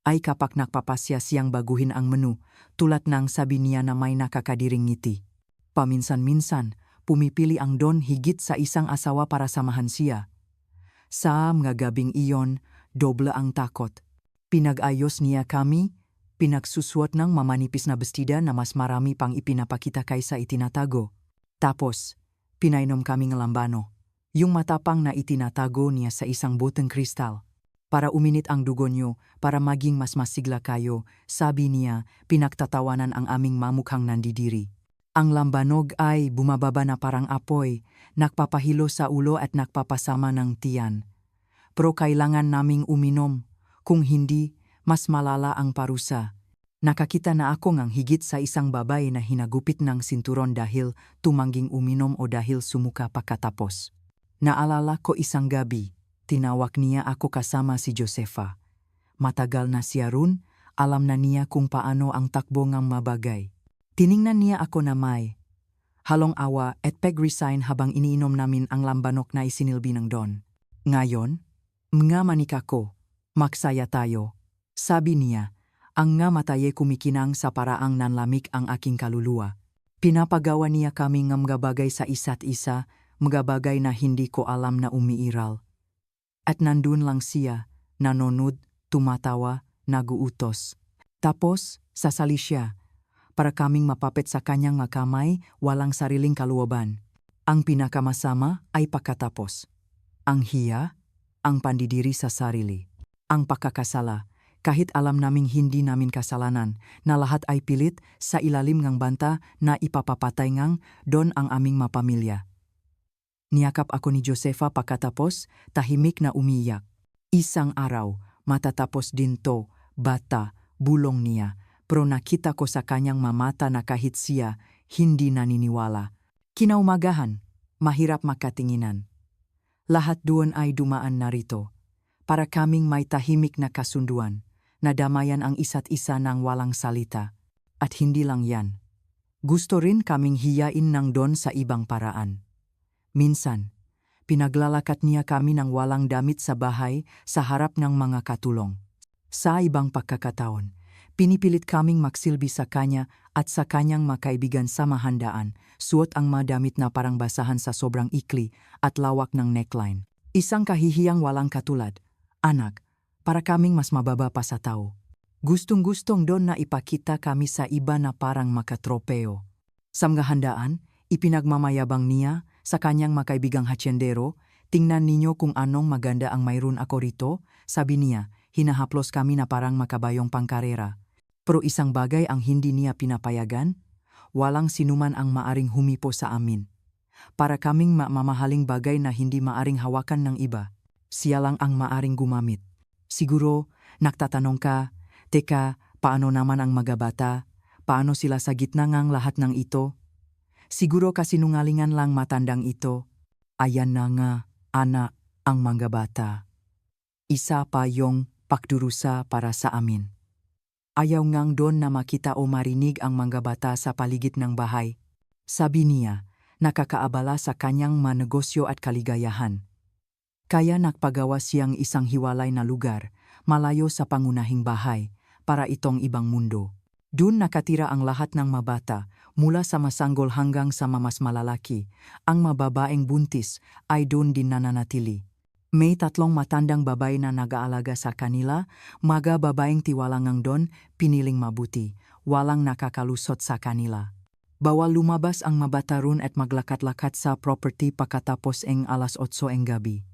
ay kapag nagpapasya siyang baguhin ang menu, tulad ng sabi niya na may nakakadiring ngiti. Paminsan-minsan, pumipili ang Don higit sa isang asawa para samahan siya. Sa mga gabing iyon, doble ang takot. Pinag-ayos niya kami, pinagsusuot ng mamanipis na bestida na mas marami pang ipinapakita kaysa itinatago. Tapos, pinainom kaming lambano, yung matapang na itinatago niya sa isang boteng kristal. Para uminit ang dugo niyo, para maging mas masigla kayo, sabi niya, pinagtatawanan ang aming mamukhang nandidiri. Ang lambanog ay bumababa na parang apoy, nagpapahilo sa ulo at nagpapasama ng tiyan. Pero kailangan naming uminom, kung hindi, mas malala ang parusa. Nakakita na ako ngang higit sa isang babae na hinagupit ng sinturon dahil tumangging uminom o dahil sumuka pagkatapos. Naalala ko isang gabi. Tinawag niya ako kasama si Josefa. Matagal na siya roon, alam na niya kung paano ang takbo ng mabagay. Tiningnan niya ako na may halong awa at pag-resign habang iniinom namin ang lambanok na isinilbi ng Don. Ngayon, mga manika ko, magsaya tayo. Sabi niya, ang nga mataye kumikinang sa paraang nanlamig ang aking kaluluwa. Pinapagawa niya kami ng mga bagay sa isa't isa, mga bagay na hindi ko alam na umiiral. At nandun lang siya, nanonood, tumatawa, naguutos. Tapos, sasali siya, para kaming mapapit sa kanyang mga kamay, walang sariling kaluwaban. Ang pinakamasama ay pagkatapos. Ang hiya, ang pandidiri sa sarili. Ang pagkakasala, kahit alam naming hindi namin kasalanan, na lahat ay pilit sa ilalim ng banta na ipapapatay ngang Don ang aming mapamilya. Niyakap ako ni Josefa pagkatapos, tahimik na umiyak. Isang araw, matatapos din to, bata, bulong niya, pero nakita ko sa kanyang mamata na kahit siya, hindi naniniwala. Kinaumagahan, mahirap makatinginan. Lahat doon ay dumaan narito. Para kaming may tahimik na kasunduan, nadamayan ang isa't isa ng walang salita. At hindi lang yan. Gusto rin kaming hiyain ng Don sa ibang paraan. Minsan, pinaglalakat niya kami ng walang damit sa bahay sa harap ng mga katulong. Sa ibang pagkakataon, pinipilit kaming magsilbi sa kanya at sa kanyang makaibigan sa mahandaan, suot ang mga damit na parang basahan sa sobrang ikli at lawak ng neckline. Isang kahihiyang walang katulad, anak, para kaming mas mababa pa sa tao. Gustong-gustong Don na ipakita kami sa iba na parang makatropeo. Sa mga handaan, ipinagmamayabang niya sa kanyang makaibigang hatyendero, tingnan ninyo kung anong maganda ang mayroon ako rito, sabi niya, hinahaplos kami na parang makabayong pangkarera. Pero isang bagay ang hindi niya pinapayagan, walang sinuman ang maaring humipo sa amin. Para kaming mamahaling bagay na hindi maaring hawakan ng iba, siya lang ang maaring gumamit. Siguro, nagtatanong ka, teka, paano naman ang mga bata? Paano sila sa gitna ng lahat ng ito? Siguro kasinungalingan lang matandang ito. Ayan na nga, anak, ang mga bata. Isa pa yung pagdurusa para sa amin. Ayaw ngang doon na makita o marinig ang mga bata sa paligid ng bahay. Sabi niya, nakakaabala sa kanyang manegosyo at kaligayahan. Kaya nagpagawa siyang isang hiwalay na lugar, malayo sa pangunahing bahay, para itong ibang mundo. Doon nakatira ang lahat ng mabata, mula sa masanggol hanggang sa mas malalaki. Ang mababaeng buntis ay doon din nananatili. May 3 matandang babae na nag-aalaga sa kanila, mga babaeng tiwalangang doon, piniling mabuti, walang nakakalusot sa kanila. Bawal lumabas ang mabata ron at maglakat-lakat sa property pagkatapos ng 8:00 ng gabi.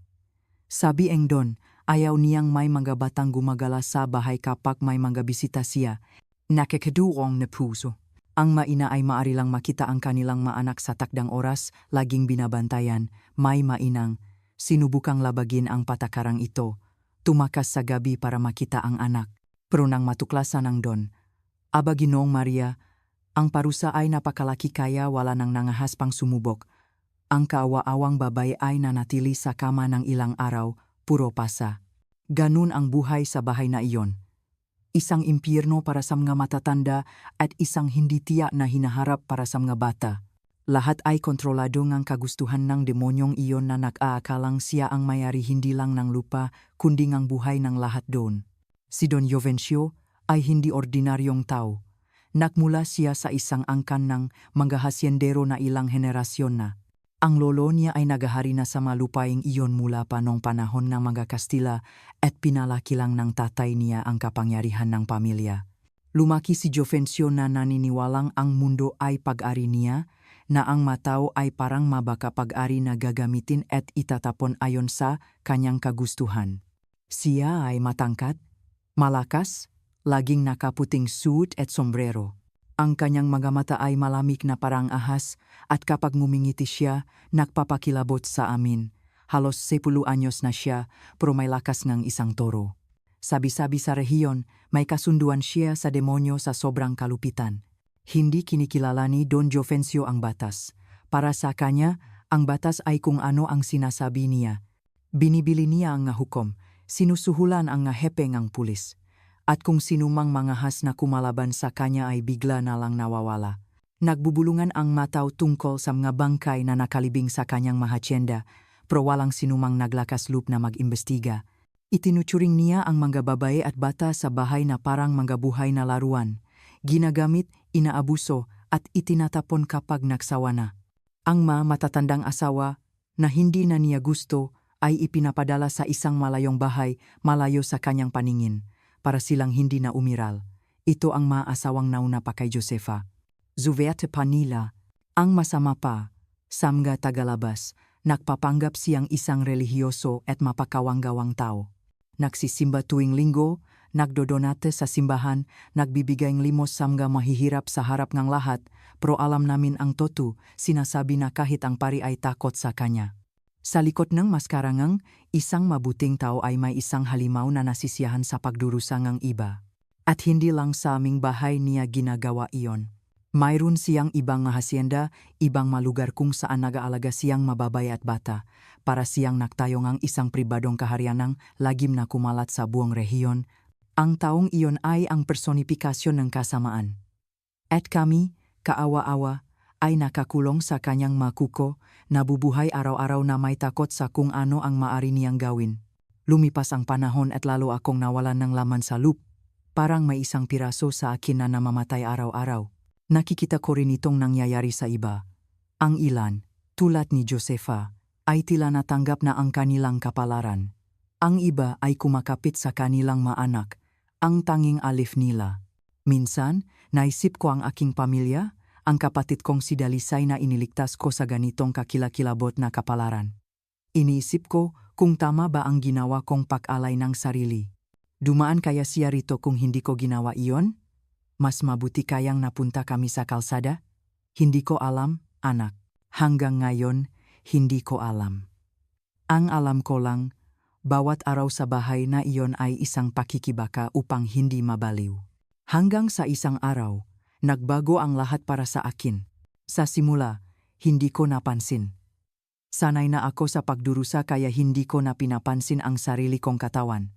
Sabi ng Don, ayaw niyang may mga batang gumagala sa bahay kapag may mga bisita siya. Nakakaduwang na puso. Ang maina ay maaari lang makita ang kanilang maanak sa takdang oras, laging binabantayan, may mainang. Sinubukang labagin ang patakarang ito. Tumakas sa gabi para makita ang anak. Pero nang matuklasan ng Don, Aba Ginoong Maria, ang parusa ay napakalaki kaya wala nang nangahas pang sumubok. Ang kaawa-awang babae ay nanatili sa kama ng ilang araw, puro pasa. Ganun ang buhay sa bahay na iyon. Isang impyerno para sa mga matatanda at isang hindi tiyak na hinaharap para sa mga bata. Lahat ay kontrolado ng kagustuhan ng demonyong iyon na nag-aakalang siya ang mayari hindi lang ng lupa kundi ng buhay ng lahat doon. Si Don Jovencio ay hindi ordinaryong tao. Nagmula siya sa isang angkan ng mga hasyendero na ilang henerasyon na. Ang lolo niya ay nagahari na sa malupaing iyon mula pa noong panahon ng mga Kastila at pinalaki lang ng tatay niya ang kapangyarihan ng pamilya. Lumaki si Jovencio na naniniwalang ang mundo ay pag-ari niya, na ang matao ay parang mabaka pag-ari na gagamitin at itatapon ayon sa kanyang kagustuhan. Siya ay matangkat, malakas, laging nakaputing suit at sombrero. Ang kanyang mga mata ay malamig na parang ahas at kapag ngumingiti siya, nagpapakilabot sa amin. Halos 10 anyos na siya, pero may lakas ng isang toro. Sabi-sabi sa rehiyon, may kasunduan siya sa demonyo sa sobrang kalupitan. Hindi kinikilala ni Don Jovencio ang batas. Para sa kanya, ang batas ay kung ano ang sinasabi niya. Binibili niya ang hukom, sinusuhulan ang hepe ng pulis. At kung sinumang mga has na kumalaban sa kanya ay bigla na lang nawawala. Nagbubulungan ang mataw tungkol sa mga bangkay na nakalibing sa kanyang mahatyenda, pero walang sinumang naglakas loob na mag-imbestiga. Itinuturing niya ang mga babae at bata sa bahay na parang mga buhay na laruan. Ginagamit, inaabuso at itinatapon kapag nagsawa na. Ang matatandang asawa na hindi na niya gusto ay ipinapadala sa isang malayong bahay malayo sa kanyang paningin para silang hindi na umiral. Ito ang asawang nauna pa kay Josefa. Zuverte Panila, ang masama pa, samga tagalabas, nagpapanggap siyang isang relihiyoso at mapakawang-gawang tao. Nagsisimba tuwing linggo, nagdodonate sa simbahan, nagbibigay ng limos sa mga mahihirap sa harap ng lahat, pero alam namin ang totoo, sinasabi na kahit ang pari ay takot sa kanya. Sa likod ng maskarangang, isang mabuting tao ay may isang halimaw na nasisiyahan sa pagdurusa ng iba. At hindi lang sa aming bahay niya ginagawa iyon. Mayroon siyang ibang hasyenda, ibang malugar kung saan nag-aalaga siyang mababay at bata, para siyang nagtayo ng isang pribadong kaharianang lagim na kumalat sa buong rehiyon. Ang taong iyon ay ang personifikasyon ng kasamaan. At kami, kaawa-awa, ay nakakulong sa kanyang makuko, nabubuhay araw-araw na may takot sa kung ano ang maari niyang gawin. Lumipas ang panahon at lalo akong nawalan ng laman sa loop. Parang may isang piraso sa akin na namamatay araw-araw. Nakikita ko rin itong nangyayari sa iba. Ang ilan, tulad ni Josefa, ay tila natanggap na ang kanilang kapalaran. Ang iba ay kumakapit sa kanilang maanak, ang tanging alif nila. Minsan, naisip ko ang aking pamilya, ang kapatid kong si Dalisay na iniligtas ko sa ganitong kakilakilabot na kapalaran. Iniisip ko kung tama ba ang ginawa kong pag-alay ng sarili. Dumaan kaya siya rito kung hindi ko ginawa iyon? Mas mabuti kayang napunta kami sa kalsada? Hindi ko alam, anak. Hanggang ngayon, hindi ko alam. Ang alam ko lang, bawat araw sa bahay na iyon ay isang pakikibaka upang hindi mabaliw. Hanggang sa isang araw, nagbago ang lahat para sa akin. Sa simula, hindi ko napansin. Sanay na ako sa pagdurusa kaya hindi ko na pinapansin ang sarili kong katawan.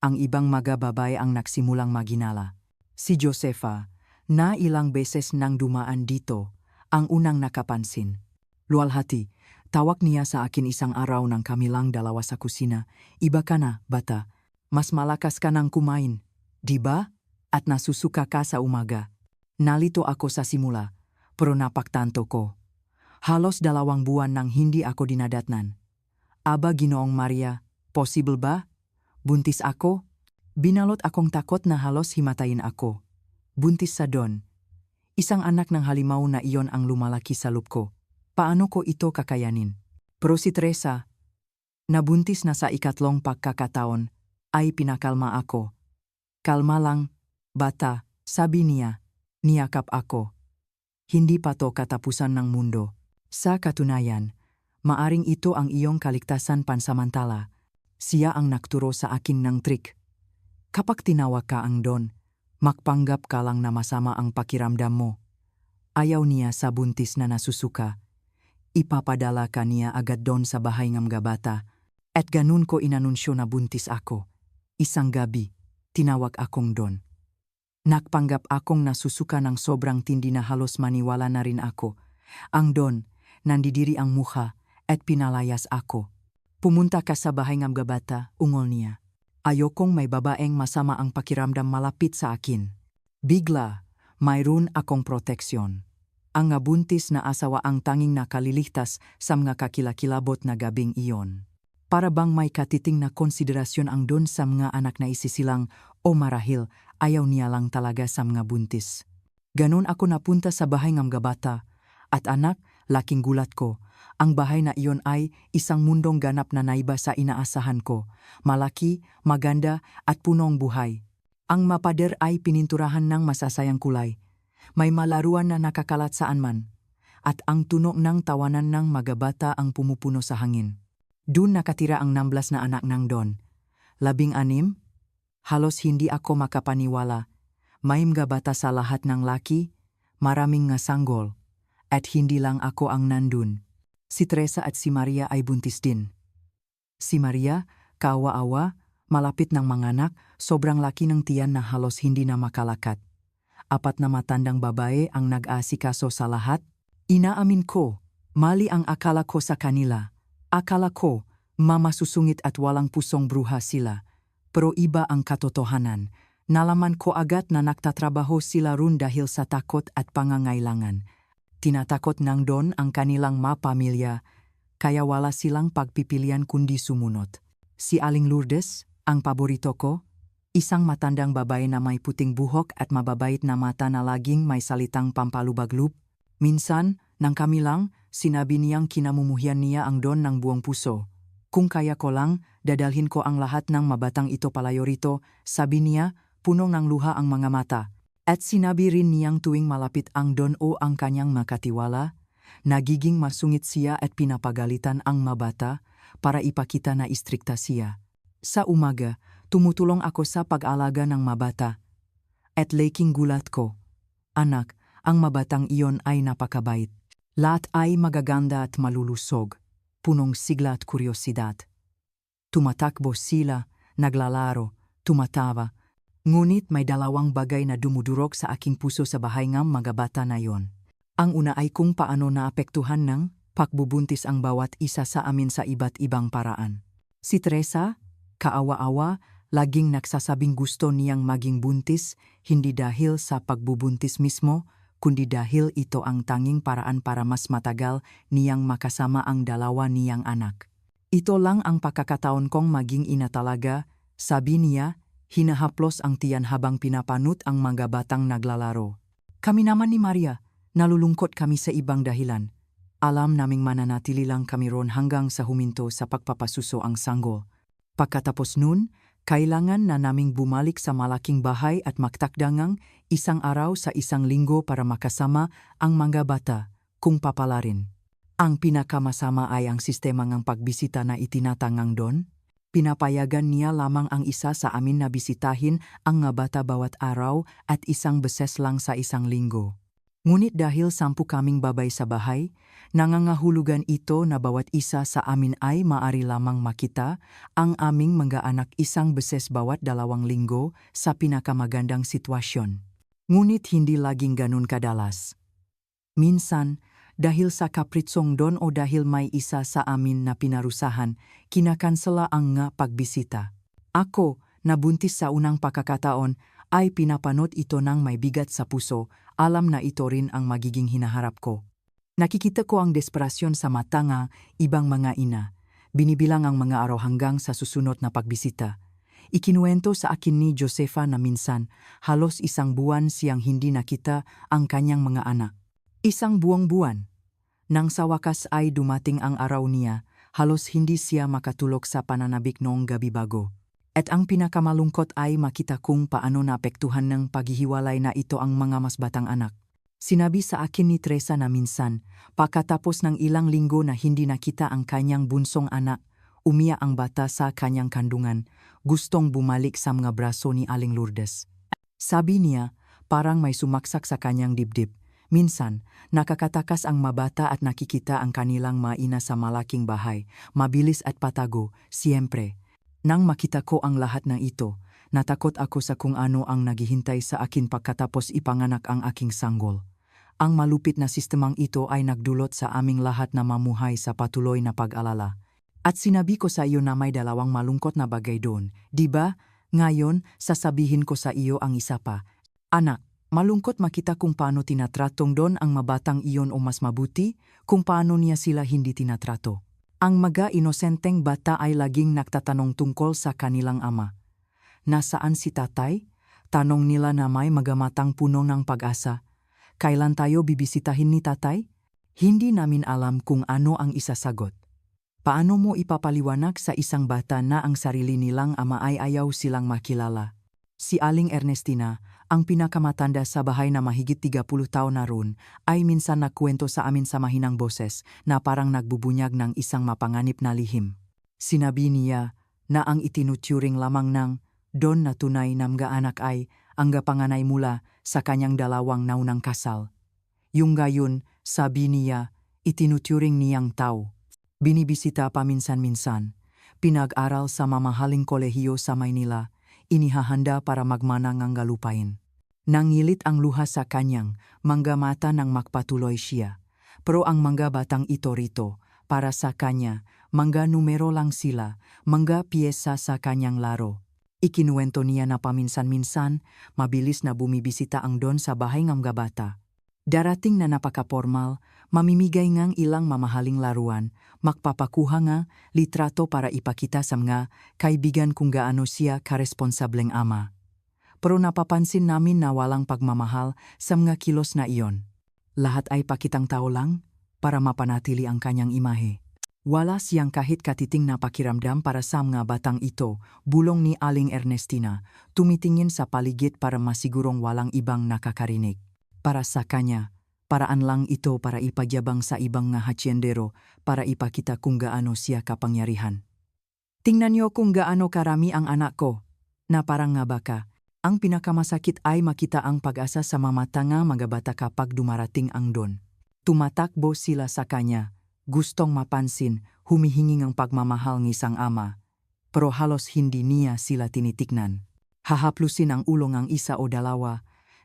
Ang ibang mga babae ang nagsimulang maginala. Si Josefa, na ilang beses nang dumaan dito, ang unang nakapansin. Luwalhati, tawag niya sa akin isang araw nang kami lang dalawa sa kusina. Iba ka na, bata. Mas malakas ka nang kumain. Di ba? At nasusuka ka sa umaga. Nalito ako sa simula, pero napaktanto ko. Halos 2 buwan nang hindi ako dinadatnan. Aba Ginoong Maria, possible ba? Buntis ako? Binalot akong takot na halos himatayin ako. Buntis sa Don. Isang anak ng halimaw na iyon ang lumalaki sa loob ko. Paano ko ito kakayanin? Pero si Teresa, nabuntis na sa 3 pagkakataon, ay pinakalma ako. Kalma lang, bata, sabi niya. Niyakap ako. Hindi pa to katapusan ng mundo. Sa katunayan, maaring ito ang iyong kaligtasan pansamantala. Siya ang nagturo sa akin ng trik. Kapag tinawag ka ang Don, magpanggap ka lang na masama ang pakiramdam mo. Ayaw niya sa buntis na nasusuka. Ipapadala ka niya agad doon sa bahay ng mga bata. At ganun ko inanunsyo na buntis ako. Isang gabi, tinawag akong Don. Nagpanggap akong nasusuka ng sobrang tindi na halos maniwala na rin ako. Ang Don, nandidiri ang mukha at pinalayas ako. Pumunta ka sa bahay ng mga bata, ungol niya. Ayokong may babaeng masama ang pakiramdam malapit sa akin. Bigla, mayroon akong proteksyon. Ang buntis na asawa ang tanging nakaliligtas sa mga kakilakilabot na gabing iyon. Para bang may katiting na konsiderasyon ang Don sa mga anak na isisilang o marahil ayaw niya lang talaga sa mga buntis. Ganon ako napunta sa bahay ng mga bata. At anak, laking gulat ko. Ang bahay na iyon ay isang mundong ganap na naiba sa inaasahan ko. Malaki, maganda at punong buhay. Ang mapader ay pininturahan ng masasayang kulay. May malaruan na nakakalat saan man. At ang tunog ng tawanan ng mga bata ang pumupuno sa hangin. Doon nakatira ang 16 na anak ng Don. 16? Halos hindi ako makapaniwala. May mga bata sa lahat ng laki, maraming nga sanggol. At hindi lang ako ang nandun. Si Teresa at si Maria ay buntis din. Si Maria, kaawa-awa, malapit ng manganak, sobrang laki ng tiyan na halos hindi na makalakad. 4 na matandang babae ang nag-aasikaso sa lahat. Inaamin ko, mali ang akala ko sa kanila. Akala ko, mamasusungit at walang pusong bruha sila. Pero iba ang katotohanan. Nalaman ko agad na nagtatrabaho sila ron dahil sa takot at pangangailangan. Tinatakot ng Don ang kanilang mapamilya, kaya wala silang pagpipilian kundi sumunod. Si Aling Lourdes, ang paborito ko, isang matandang babae na may puting buhok at mababait na mata na laging may salitang pampalubaglub. Minsan, nang kami lang, sinabi niyang kinamumuhian niya ang Don ng buong puso. Kung kaya ko lang, dadalhin ko ang lahat ng mabatang ito palayo rito, sabi niya, puno ng luha ang mga mata. At sinabi rin niyang tuwing malapit ang Don o ang kanyang makatiwala, nagiging masungit siya at pinapagalitan ang mabata para ipakita na istrikta siya. Sa umaga, tumutulong ako sa pag-alaga ng mabata. At laking gulat ko, anak, ang mabatang iyon ay napakabait. Lahat ay magaganda at malulusog, punong sigla at kuryosidad. Tumatakbo sila, naglalaro, tumatawa. Ngunit may 2 bagay na dumudurog sa aking puso sa bahay ng mga bata na yon. Ang una ay kung paano naapektuhan ng pagbubuntis ang bawat isa sa amin sa iba't ibang paraan. Si Teresa, kaawa-awa, laging nagsasabing gusto niyang maging buntis, hindi dahil sa pagbubuntis mismo, kundi dahil ito ang tanging paraan para mas matagal niyang makasama ang 2 niyang anak. Ito lang ang pagkakataon kong maging ina talaga, sabi niya. Hinahaplos ang tiyan habang pinapanut ang mga batang naglalaro. Kami naman ni Maria, nalulungkot kami sa ibang dahilan. Alam naming mananatili lang kami ron hanggang sa huminto sa pagpapasuso ang sanggol. Pagkatapos nun, kailangan na naming bumalik sa malaking bahay at magtakdangang 1 araw sa 1 linggo para makasama ang mga bata, kung papalarin. Ang pinakamasama ay ang sistema ng pagbisita na itinatangang Don. Pinapayagan niya lamang ang isa sa amin na bisitahin ang mga bata bawat araw at 1 beses lang sa 1 linggo. Ngunit dahil 10 kaming babay sa bahay, nangangahulugan ito na bawat isa sa amin ay maari lamang makita ang aming mga anak isang beses bawat 2 linggo sa pinakamagandang sitwasyon. Ngunit hindi laging ganun kadalas. Minsan, dahil sa kapritsong don o dahil may isa sa amin na pinarusahan, kinakansela ang nga pagbisita. Ako, na buntis sa unang pagkakataon, ay pinapanot ito ng may bigat sa puso, alam na ito rin ang magiging hinaharap ko. Nakikita ko ang desperasyon sa mata ng ibang mga ina. Binibilang ang mga araw hanggang sa susunod na pagbisita. Ikinuwento sa akin ni Josefa na minsan, halos 1 buwan siyang hindi nakita ang kanyang mga anak. 1 buong buwan. Nang sa wakas ay dumating ang araw niya, halos hindi siya makatulog sa pananabik noong gabi bago. At ang pinakamalungkot ay makita kung paano naapektuhan ng paghihiwalay na ito ang mga mas batang anak. Sinabi sa akin ni Teresa na minsan, pagkatapos ng ilang linggo na hindi nakita ang kanyang bunsong anak, umiyak ang bata sa kanyang kandungan, gustong bumalik sa mga braso ni Aling Lourdes. Sabi niya, parang may sumaksak sa kanyang dibdib. Minsan, nakakatakas ang mabata at nakikita ang kanilang maina sa malaking bahay, mabilis at patago, siyempre. Nang makita ko ang lahat ng ito, natakot ako sa kung ano ang naghihintay sa akin pagkatapos ipanganak ang aking sanggol. Ang malupit na sistemang ito ay nagdulot sa aming lahat na mamuhay sa patuloy na pag-alala. At sinabi ko sa iyo na may 2 malungkot na bagay doon, di ba? Ngayon, sasabihin ko sa iyo ang isa pa. Anak, malungkot makita kung paano tinatratong doon ang mabatang iyon o mas mabuti, kung paano niya sila hindi tinatrato. Ang mga inosenteng bata ay laging nagtatanong tungkol sa kanilang ama. Nasaan si tatay? Tanong nila na may magamatang puno ng pag-asa. Kailan tayo bibisitahin ni tatay? Hindi namin alam kung ano ang isasagot. Paano mo ipapaliwanag sa isang bata na ang sarili nilang ama ay ayaw silang makilala? Si Aling Ernestina, ang pinakamatanda sa bahay na mahigit 30 taon na roon, ay minsan nagkwento sa amin sa mahinang boses na parang nagbubunyag ng isang mapanganib na lihim. Sinabi niya na ang itinuturing lamang ng don na tunay na mga anak ay ang gapanganay mula sa kanyang 2 naunang kasal. Yung gayon, sabi niya, itinuturing niyang tao. Binibisita paminsan-minsan, pinag-aral sa mamahaling kolehiyo sa Maynila, inihahanda para magmana ng galupain. Nangilit ang luha sa kanyang mga mata nang magpatuloy siya. Pero ang mga batang ito rito, para sa kanya, mga numero lang sila, mga piyesa sa kanyang laro. Ikinuwento niya na paminsan-minsan, mabilis na bumibisita ang don sa bahay ng mga bata. Darating na napaka-formal, mamimigay ngang ilang mamahaling laruan, magpapakuha nga litrato para ipakita sa mga kaibigan kung gaano siya karesponsableng ama. Pero napapansin namin na walang pagmamahal sa mga kilos na iyon. Lahat ay pakitang tao lang para mapanatili ang kanyang imahe. Wala siyang kahit katiting na pakiramdam para sa mga batang ito, bulong ni Aling Ernestina, tumitingin sa paligid para masigurong walang ibang nakakarinig. Para sa kanya, paraan lang ito para ipagyabang sa ibang nga haciendero para ipakita kung gaano siya kapangyarihan. Tingnan niyo kung gaano karami ang anak ko, na parang nga baka. Ang pinakamasakit ay makita ang pag-asa sa mamata nga mga bata kapag dumarating ang don. Tumatakbo sila sa kanya, gustong mapansin, humihingi ng pagmamahal ng isang ama, pero halos hindi niya sila tinitiknan. Hahaplusin ang ulo ng isa o 2,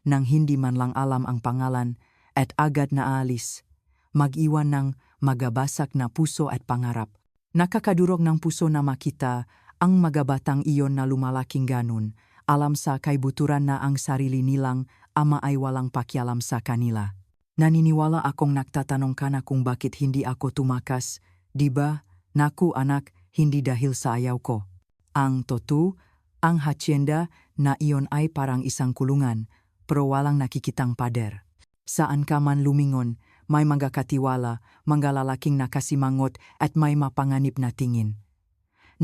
nang hindi man lang alam ang pangalan at agad na aalis, mag-iwan ng magabasak na puso at pangarap. Nakakadurog ng puso na makita ang magabatang iyon na lumalaking ganun, alam sa kaibuturan na ang sarili nilang ama ay walang pakialam sa kanila. Naniniwala akong nagtatanong ka na kung bakit hindi ako tumakas, di ba? Naku anak, hindi dahil sa ayaw ko. Ang totoo, ang hacienda na iyon ay parang isang kulungan, pero walang nakikitang pader. Saan ka man lumingon, may mga katiwala, mga lalaking nakasimangot at may mapanganib na tingin.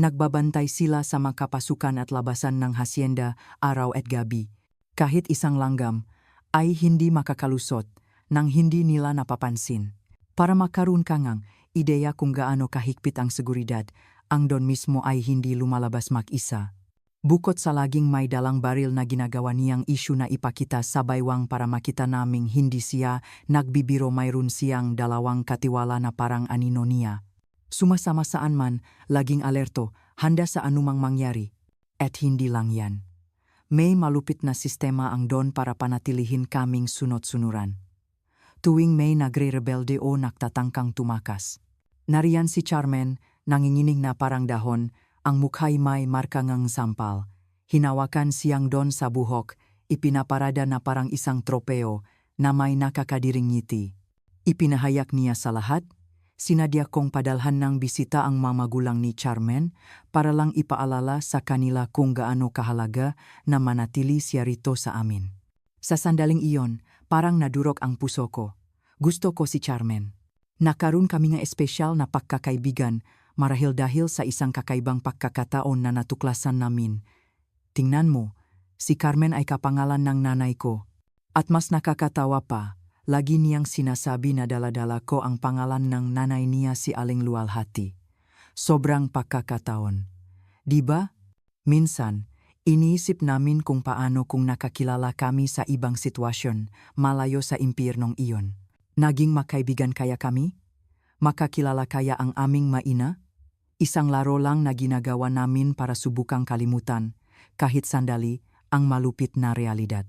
Nagbabantay sila sa mga pasukan at labasan ng hacienda araw at gabi. Kahit isang langgam ay hindi makakalusot nang hindi nila napapansin. Para makaroon ka ngang ideya kung gaano kahigpit ang seguridad, ang don mismo ay hindi lumalabas mag-isa. Bukod sa laging may dalang baril na ginagawa niyang isyu na ipakita sa baywang para makita naming hindi siya nagbibiro, mayroon siyang dalawang katiwala na parang anino niya. Sumasama saan man, laging alerto, handa sa anumang mangyari. At hindi lang yan. May malupit na sistema ang Don para panatilihin kaming sunod-sunuran. Tuwing may nagre-rebelde o nagtatangkang tumakas. Nariyan si Carmen, nanginginig na parang dahon, ang mukha'y may marka ngang sampal. Hinawakan siyang Don sa buhok, ipinaparada na parang isang tropeo na may nakakadiring ngiti. Ipinahayak niya sa lahat, sinadya kong padalhan ng bisita ang mamagulang ni Carmen para lang ipaalala sa kanila kung gaano kahalaga na manatili siya rito sa amin. Sa sandaling iyon, parang nadurok ang puso ko. Gusto ko si Carmen. Nakaroon kami nga espesyal na pagkakaibigan marahil dahil sa isang kakaibang pagkakataon na natuklasan namin. Tingnan mo, si Carmen ay kapangalan ng nanay ko. At mas nakakatawa pa, lagi niyang sinasabi na dala-dala ko ang pangalan ng nanay niya, si Aling Luwalhati. Sobrang pagkakataon. Diba? Minsan, iniisip namin kung paano kung nakakilala kami sa ibang sitwasyon, malayo sa impyernong iyon. Naging makaibigan kaya kami? Makakilala kaya ang aming maina? Isang laro lang na ginagawa namin para subukang kalimutan, kahit sandali, ang malupit na realidad.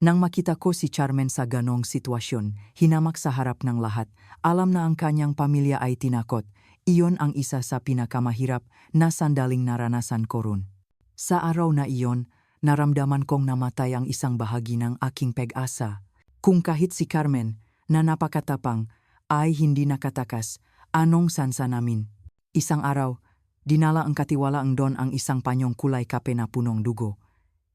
Nang makita ko si Carmen sa ganong sitwasyon, hinamak sa harap ng lahat, alam na ang kanyang pamilya ay tinakot. Iyon ang isa sa pinakamahirap na sandaling naranasan ko ron. Sa araw na iyon, naramdaman kong namatay ang isang bahagi ng aking pag-asa. Kung kahit si Carmen, na napakatapang, ay hindi nakatakas, anong sansa namin? Isang araw, dinala ang katiwala ang Don ang isang panyong kulay kape na punong dugo.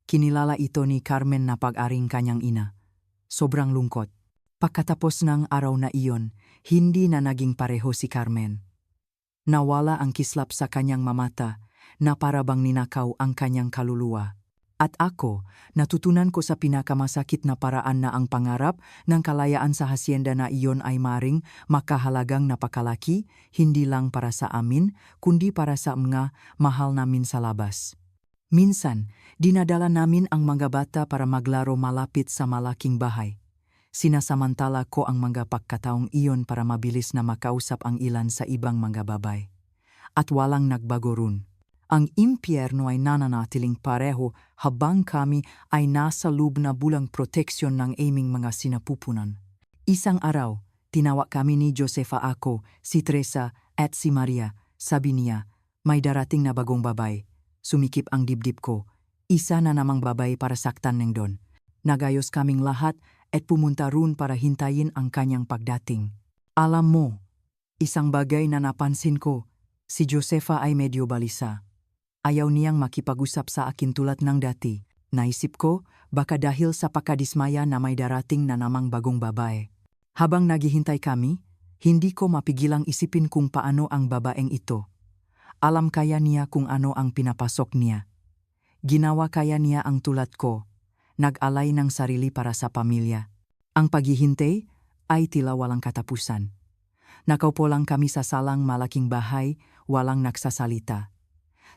Kinilala ito ni Carmen na pag-aring kanyang ina. Sobrang lungkot. Pagkatapos ng araw na iyon, hindi na naging pareho si Carmen. Nawala ang kislap sa kanyang mamata na parabang ninakaw ang kanyang kaluluwa. At ako, natutunan ko sa pinakamasakit na paraan na ang pangarap ng kalayaan sa hasyenda na iyon ay maring makahalagang napakalaki, hindi lang para sa amin, kundi para sa mga mahal namin sa labas. Minsan, dinadala namin ang mga bata para maglaro malapit sa malaking bahay. Sinasamantala ko ang mga pagkataong iyon para mabilis na makausap ang ilan sa ibang mga babay. At walang nagbago ron. Ang impyerno ay nananatiling pareho habang kami ay nasa loob na bulang proteksyon ng aming mga sinapupunan. Isang araw, tinawag kami ni Josefa, ako, si Teresa at si Maria. Sabi niya, may darating na bagong babay. Sumikip ang dibdib ko. Isa na namang babay para saktan ng Don. Nagayos kaming lahat at pumunta roon para hintayin ang kanyang pagdating. Alam mo, isang bagay na napansin ko, si Josefa ay medyo balisa. Ayaw niyang makipag-usap sa akin tulad ng dati. Naisip ko, baka dahil sa pakadismaya na may darating na namang bagong babae. Habang naghihintay kami, hindi ko mapigilang isipin kung paano ang babaeng ito. Alam kaya niya kung ano ang pinapasok niya. Ginawa kaya niya ang tulad ko, nag-alay ng sarili para sa pamilya. Ang paghihintay ay tila walang katapusan. Nakaupo lang kami sa salang malaking bahay, walang nagsasalita.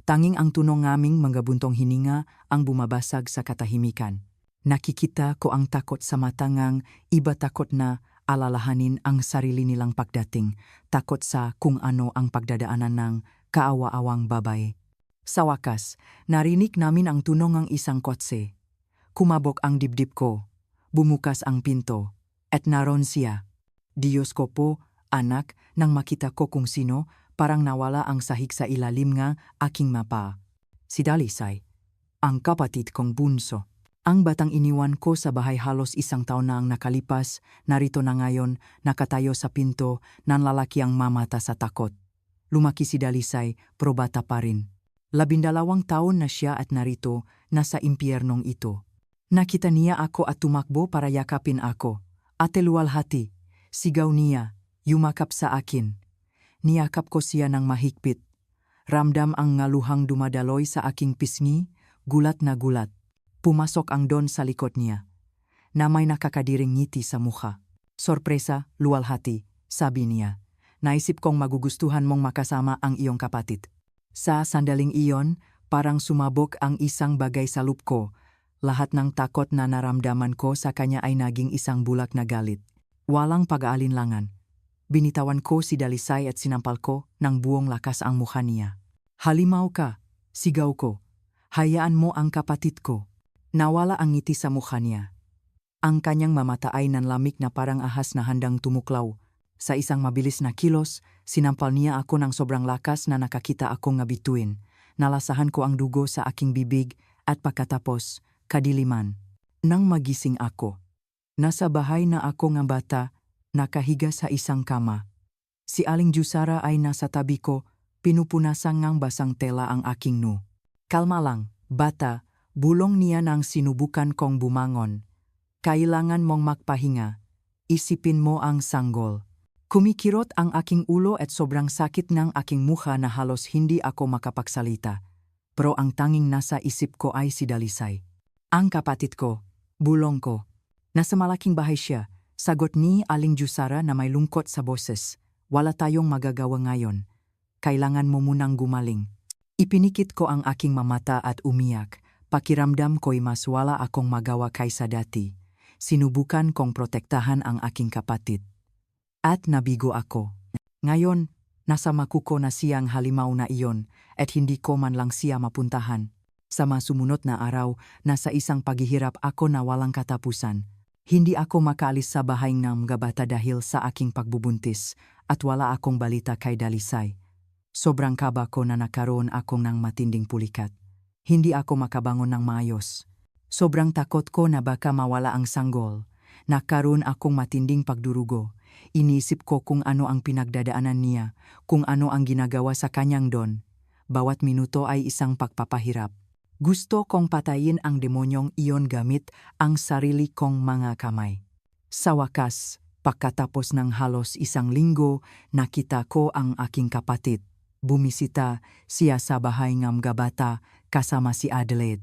Tanging ang tunog ngaming mga buntong hininga ang bumabasag sa katahimikan. Nakikita ko ang takot sa matangang, iba takot na alalahanin ang sarili nilang pagdating, takot sa kung ano ang pagdadaanan ng kaawa-awang babae. Sa wakas, narinig namin ang tunog ng isang kotse. Kumabog ang dibdib ko, bumukas ang pinto, at naroon siya. Diyos ko po, anak, nang makita ko kung sino, parang nawala ang sahig sa ilalim nga aking mapa. Si Dalisay, ang kapatid kong bunso. Ang batang iniwan ko sa bahay halos isang taon na ang nakalipas, narito na ngayon, nakatayo sa pinto, nanlalaki ang mamata sa takot. Lumaki si Dalisay, pero bata pa rin. 12 taon na siya at narito, nasa impyernong ito. Nakita niya ako at tumakbo para yakapin ako. Ate Luwalhati, sigaw niya, yumakap sa akin. Niyakap ko siya ng mahigpit. Ramdam ang ngaluhang dumadaloy sa aking pisngi, gulat na gulat. Pumasok ang Don sa likod niya, na may nakakadiring ngiti sa mukha. Sorpresa, Luwalhati, sabi niya. Naisip kong magugustuhan mong makasama ang iyong kapatid. Sa sandaling iyon, Parang sumabog ang isang bagay sa loob ko. Lahat ng takot na naramdaman ko sa kanya ay naging isang bulak na galit. Walang pag-aalinlangan. Binitawan ko si Dalisay at sinampal ko ng buong lakas ang mukha niya. "Halimaw ka," sigaw ko. "Hayaan mo ang kapatid ko." Nawala ang ngiti sa mukha niya. Ang kanyang mamata ay nanlamig na parang ahas na handang tumuklaw. Sa isang mabilis na kilos, sinampal niya ako ng sobrang lakas na nakakita akong ngabituin. Nalasahan ko ang dugo sa aking bibig at pagkatapos, kadiliman. Nang magising ako, nasa bahay na ako ng bata, nakahiga sa isang kama. Si Aling Jusara ay nasa tabi ko, pinupunasan ng basang tela ang aking noo. "Kalma lang, bata," bulong niya nang sinubukan kong bumangon. "Kailangan mong magpahinga. Isipin mo ang sanggol." Kumikirot ang aking ulo at sobrang sakit ng aking mukha na halos hindi ako makapagsalita. Pero ang tanging nasa isip ko ay si Dalisay. "Ang kapatid ko," bulong ko. "Nasa malaking bahay siya," sagot ni Aling Jusara na may lungkot sa boses. "Wala tayong magagawa ngayon. Kailangan mo munang gumaling." Ipinikit ko ang aking mamata at umiyak. Pakiramdam ko'y mas wala akong magawa kaysa dati. Sinubukan kong protektahan ang aking kapatid. At nabigo ako. Ngayon, nasa makuko na siyang halimaw na iyon at hindi ko man lang siya mapuntahan. Sa masumunod na araw, nasa isang paghihirap ako na walang katapusan. Hindi ako makaalis sa bahay ng mga bata dahil sa aking pagbubuntis at wala akong balita kay Dalisay. Sobrang kaba ko na nakaroon ako ng matinding pulikat. Hindi ako makabangon ng maayos. Sobrang takot ko na baka mawala ang sanggol. Nakaroon akong matinding pagdurugo. Inisip ko kung ano ang pinagdadaanan niya, kung ano ang ginagawa sa kanyang don. Bawat minuto ay isang pagpapahirap. Gusto kong patayin ang demonyong iyon gamit ang sarili kong mga kamay. Sa wakas, pagkatapos ng halos isang linggo, nakita ko ang aking kapatid. Bumisita siya sa bahay ng mga bata kasama si Adelaide.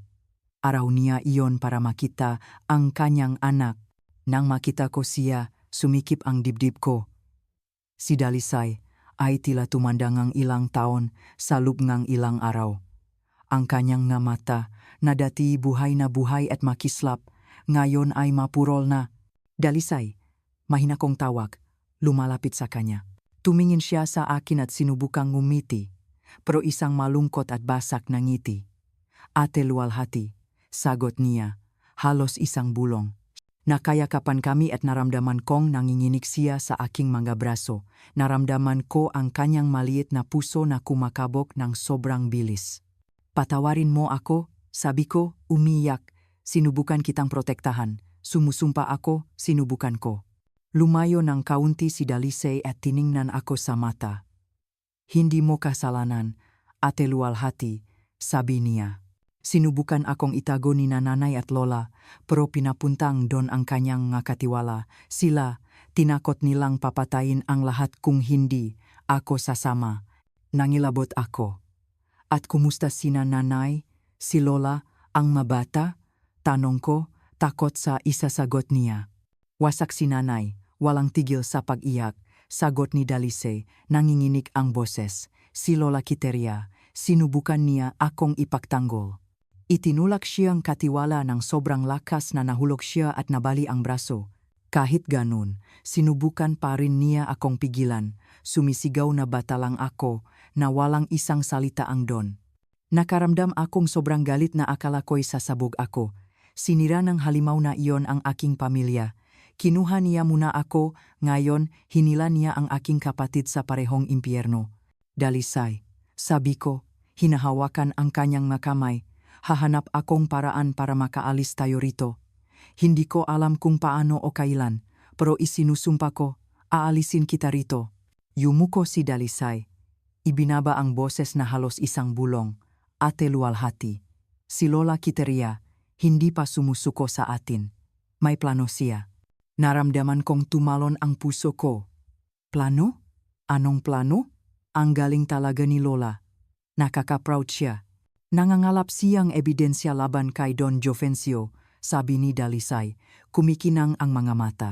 Araw niya iyon para makita ang kanyang anak. Nang makita ko siya, sumikip ang dibdib ko. Si Dalisay ay tila tumanda ng ilang taon sa loob ng ilang araw. Ang kanyang nga mata na dati buhay na buhay at makislap, ngayon ay mapurol na. "Dalisay," mahina kong tawag, lumalapit sa kanya. Tumingin siya sa akin at sinubukang ngumiti, pero isang malungkot at basak na ngiti. "Ate Luwalhati," sagot niya, halos isang bulong. Nakayakapan kami at naramdaman kong nanginginig siya sa aking mga braso. Naramdaman ko ang kanyang maliit na puso na kumakabog ng sobrang bilis. "Patawarin mo ako," sabi ko, umiyak. "Sinubukan kitang protektahan. Sumusumpa ako, sinubukan ko." Lumayo ng kaunti si Dalisay at tiningnan ako sa mata. "Hindi mo kasalanan, Ate Luwalhati," sabi niya. "Sinubukan akong itago ni nanay at lola, pero pinapuntang doon ang kanyang nga katiwala. Sila, tinakot nilang papatayin ang lahat kung hindi ako sasama." Nangilabot ako. "At kumusta sina nanay, si lola, ang mabata?" tanong ko, takot sa isasagot niya. "Wasak si nanay, walang tigil sa pag-iyak," sagot ni Dalisay, nanginginig ang boses. "Si Lola Quiteria, sinubukan niya akong ipagtanggol. Itinulak siyang katiwala ng sobrang lakas na nahulog siya at nabali ang braso. Kahit ganun, sinubukan pa rin niya akong pigilan. Sumisigaw na batalang ako na walang isang salita ang don. Nakaramdam akong sobrang galit na akala ko'y sasabog ako. Sinira ng halimaw na iyon ang aking pamilya. Kinuha niya muna ako, ngayon hinila niya ang aking kapatid sa parehong impyerno." "Dalisay," sabi ko, hinahawakan ang kanyang makamay. "Hahanap akong paraan para makaalis tayo rito. Hindi ko alam kung paano o kailan, pero isinusumpa ko, aalisin kita rito." Yumuko si Dalisay. Ibinaba ang boses na halos isang bulong. "Ate Luwalhati, si Lola Quiteria, hindi pa sumusuko sa atin. May plano siya." Naramdaman kong tumalon ang puso ko. "Plano? Anong plano?" "Ang galing talaga ni Lola. Nakaka-proud siya. Nangangalap siyang ebidensya laban kay Don Jovencio," sabi ni Dalisay. Kumikinang ang mga mata.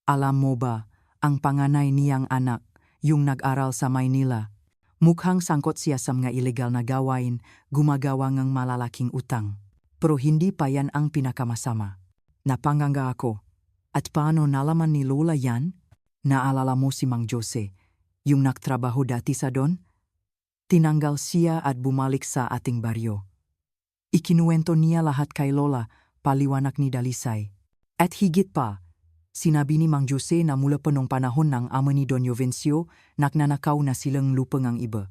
"Alam mo ba, ang panganay niyang anak, yung nag-aral sa Maynila, Mukhang sangkot siya sa mga ilegal na gawain, gumagawa ng malalaking utang. Pero hindi pa yan ang pinakamasama. Napanganga ako. At paano nalaman ni Lola yan? Naalala mo si Mang Jose, yung nagtrabaho dati sa Don? Tinanggal siya at bumalik sa ating baryo. Ikinuwento niya lahat kay Lola, paliwanag ni Dalisay. At higit pa, sinabi ni Mang Jose na mula pa nung panahon ng ama ni Don Jovencio, nagnanakaw na silang lupang ang iba.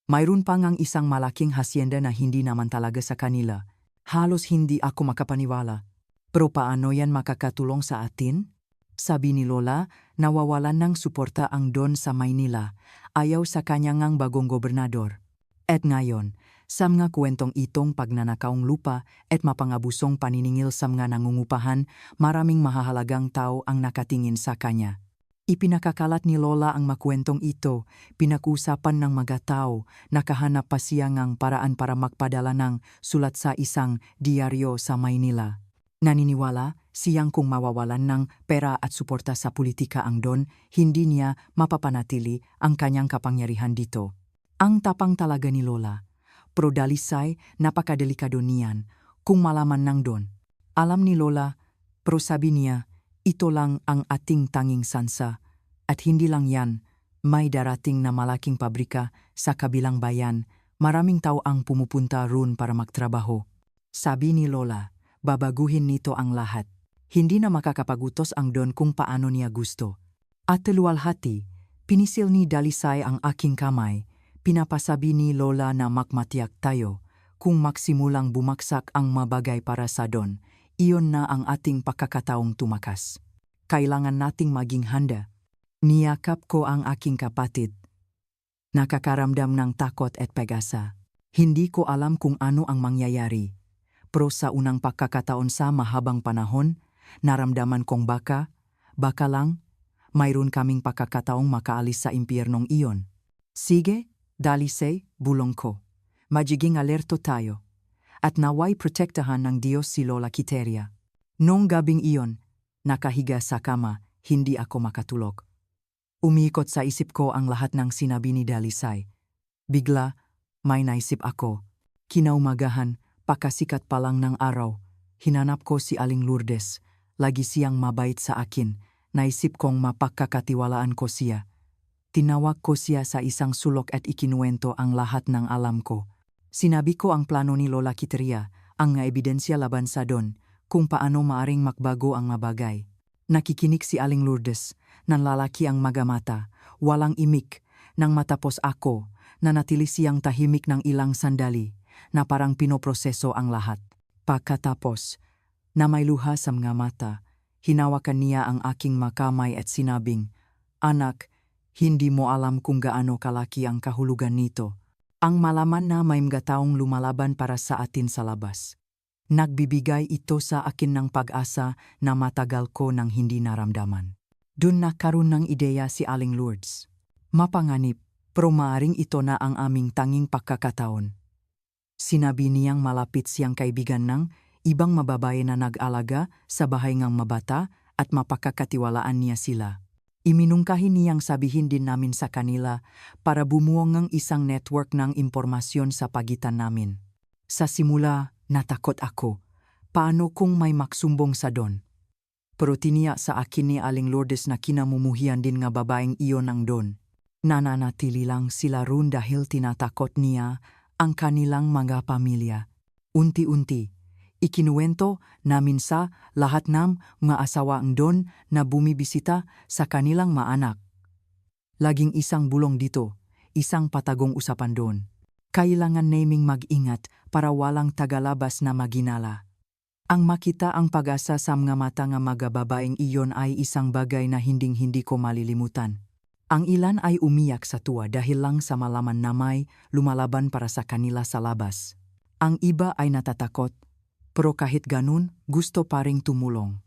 Mayroon pa ngang isang malaking hasyenda na hindi naman talaga sa kanila. Halos hindi ako makapaniwala. Pero paano yan makakatulong sa atin? Sabi ni Lola, nawawalan ng suporta ang Don sa Maynila, ayaw sa kanyang bagong gobernador. At ngayon, sa mga kwentong itong pagnanakaong lupa at mapangabusong paniningil sa mga nangungupahan, maraming mahahalagang tao ang nakatingin sa kanya. Ipinakakalat ni Lola ang makwentong ito, pinakusapan ng mga tao, nakahanap pa siya ng paraan para magpadala ng sulat sa isang diaryo sa Maynila. Naniniwala siyang kung mawawalan ng pera at suporta sa politika ang Don, hindi niya mapapanatili ang kanyang kapangyarihan dito. Ang tapang talaga ni Lola. Pero Dalisay, napakadelikado niyan kung malaman ng Don. Alam ni Lola, pero sabi niya, ito lang ang ating tanging sansa. At hindi lang yan, may darating na malaking pabrika sa kabilang bayan, maraming tao ang pumupunta roon para magtrabaho. Sabi ni Lola, babaguhin nito ang lahat. Hindi na makakapagutos ang Don kung paano niya gusto. At luwalhati, pinisil ni Dalisay ang aking kamay, pinapasabi ni Lola na magmatiyak tayo. Kung maksimulang bumagsak ang mabagay para sa Don, iyon na ang ating pagkakataong tumakas. Kailangan nating maging handa. Niyakap ko ang aking kapatid. Nakakaramdam ng takot at pag-asa. Hindi ko alam kung ano ang mangyayari. Pero sa unang pagkakataon sa mahabang panahon, naramdaman kong baka lang, mayroon kaming pagkakataong makaalis sa impyernong iyon. Sige, Dalisay, bulong ko. Magiging alerto tayo. At naway protektahan ng Diyos si Lola Quiteria. Noong gabing iyon, nakahiga sa kama, hindi ako makatulog. Umiikot sa isip ko ang lahat ng sinabi ni Dalisay. Bigla, may naisip ako. Kinaumagahan, pakasikat pa lang ng araw, hinanap ko si Aling Lourdes. Lagi siyang mabait sa akin. Naisip kong mapagkakatiwalaan ko siya. Tinawag ko siya sa isang sulok at ikinuwento ang lahat ng alam ko. Sinabi ko ang plano ni Lola Quiteria, ang ebidensya laban sa Don, kung paano maaring makbago ang mabagay. Nakikinig si Aling Lourdes, nanlalaki ang magamata, walang imik. Nang matapos ako, nanatili siyang tahimik ng ilang sandali, na parang pinoproseso ang lahat. Pagkatapos, na may luha sa mga mata, hinawakan niya ang aking makamay at sinabing, "Anak, hindi mo alam kung gaano kalaki ang kahulugan nito. Ang malaman na may mga taong lumalaban para sa atin sa labas." Nagbibigay ito sa akin ng pag-asa na matagal ko nang hindi naramdaman. Doon nagkaroon ng ideya si Aling Lourdes. Mapanganib, pero maaring ito na ang aming tanging pagkakataon. Sinabi niyang malapit siyang kaibigan ng ibang mababae na nag-alaga sa bahay ngang mabata at mapagkakatiwalaan niya sila. Iminungkahi niyang sabihin din namin sa kanila para bumuo ng isang network ng impormasyon sa pagitan namin. Sa simula, natakot ako. Paano kung may maksumbong sa Don? Pero tiniyak sa akin ni Aling Lourdes na kinamumuhian din nga babaeng iyon ang Don. Nananatili lang sila roon dahil tinatakot niya ang kanilang mga pamilya. Unti-unti, ikinuwento namin sa lahat ng mga asawa ang Don na bumibisita sa kanilang maanak. Laging isang bulong dito, isang patagong usapan doon. Kailangan naming mag-ingat para walang tagalabas na maginala. Ang makita ang pag-asa sa mga mata ng mga babaeng iyon ay isang bagay na hinding-hindi ko malilimutan. Ang ilan ay umiyak sa tuwa dahil lang sa malaman na may lumalaban para sa kanila sa labas. Ang iba ay natatakot, pero kahit ganun, gusto pa ring tumulong.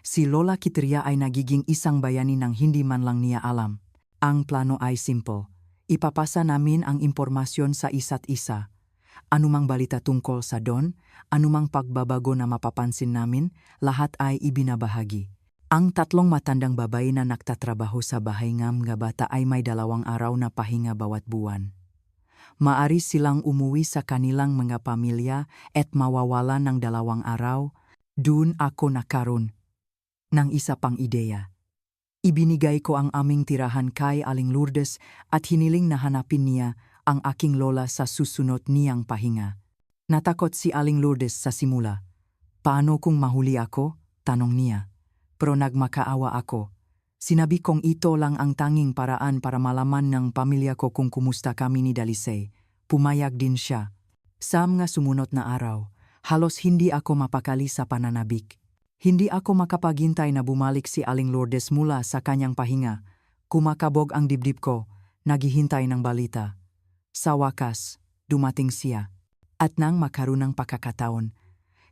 Si Lola Quiteria ay nagiging isang bayani ng hindi man lang niya alam. Ang plano ay simple. Ipapasa namin ang impormasyon sa isa't isa. Anumang balita tungkol sa Don, anumang pagbabago na mapapansin namin, lahat ay ibinabahagi. Ang tatlong matandang babae na nagtatrabaho sa bahay ng mga bata ay may 2 araw na pahinga bawat buwan. Maari silang umuwi sa kanilang mga pamilya at mawawala ng 2 araw. Doon ako nakaroon ng isa pang ideya. Ibinigay ko ang aming tirahan kay Aling Lourdes at hiniling na hanapin niya ang aking lola sa susunod niyang pahinga. Natakot si Aling Lourdes sa simula. Paano kung mahuli ako? Tanong niya. Pero nagmakaawa ako. Sinabi kong ito lang ang tanging paraan para malaman ng pamilya ko kung kumusta kami ni Dalisay. Pumayag din siya. Sa mga sumunod na araw, halos hindi ako mapakali sa pananabik. Hindi ako makapaghintay na bumalik si Aling Lourdes mula sa kanyang pahinga. Kumakabog ang dibdib ko, naghihintay ng balita. Sa wakas, dumating siya. At nang makaroon ng pagkakataon,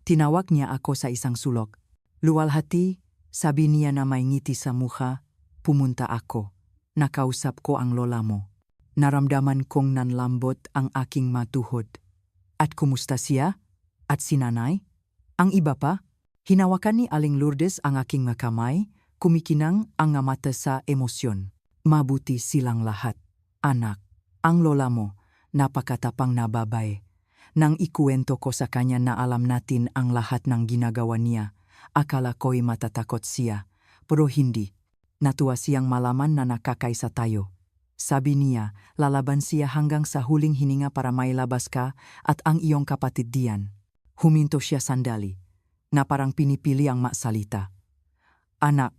tinawag niya ako sa isang sulok. Luwalhati, sabi niya na may ngiti sa mukha. Pumunta ako. Nakausap ko ang lola mo. Naramdaman kong nanlambot ang aking matuhod. At kumusta siya? At si nanay? Ang iba pa? Hinawakan ni Aling Lourdes ang aking mga kamay, kumikinang ang mata sa emosyon. Mabuti silang lahat. Anak, ang lola mo, napakatapang na babae. Nang ikuwento ko sa kanya na alam natin ang lahat ng ginagawa niya, akala ko'y matatakot siya, pero hindi. Natuwa siyang malaman na nakakaisa tayo. Sabi niya, lalaban siya hanggang sa huling hininga para mailabas ka at ang iyong kapatid diyan. Huminto siya sandali, na parang pinipili ang masalita. Anak,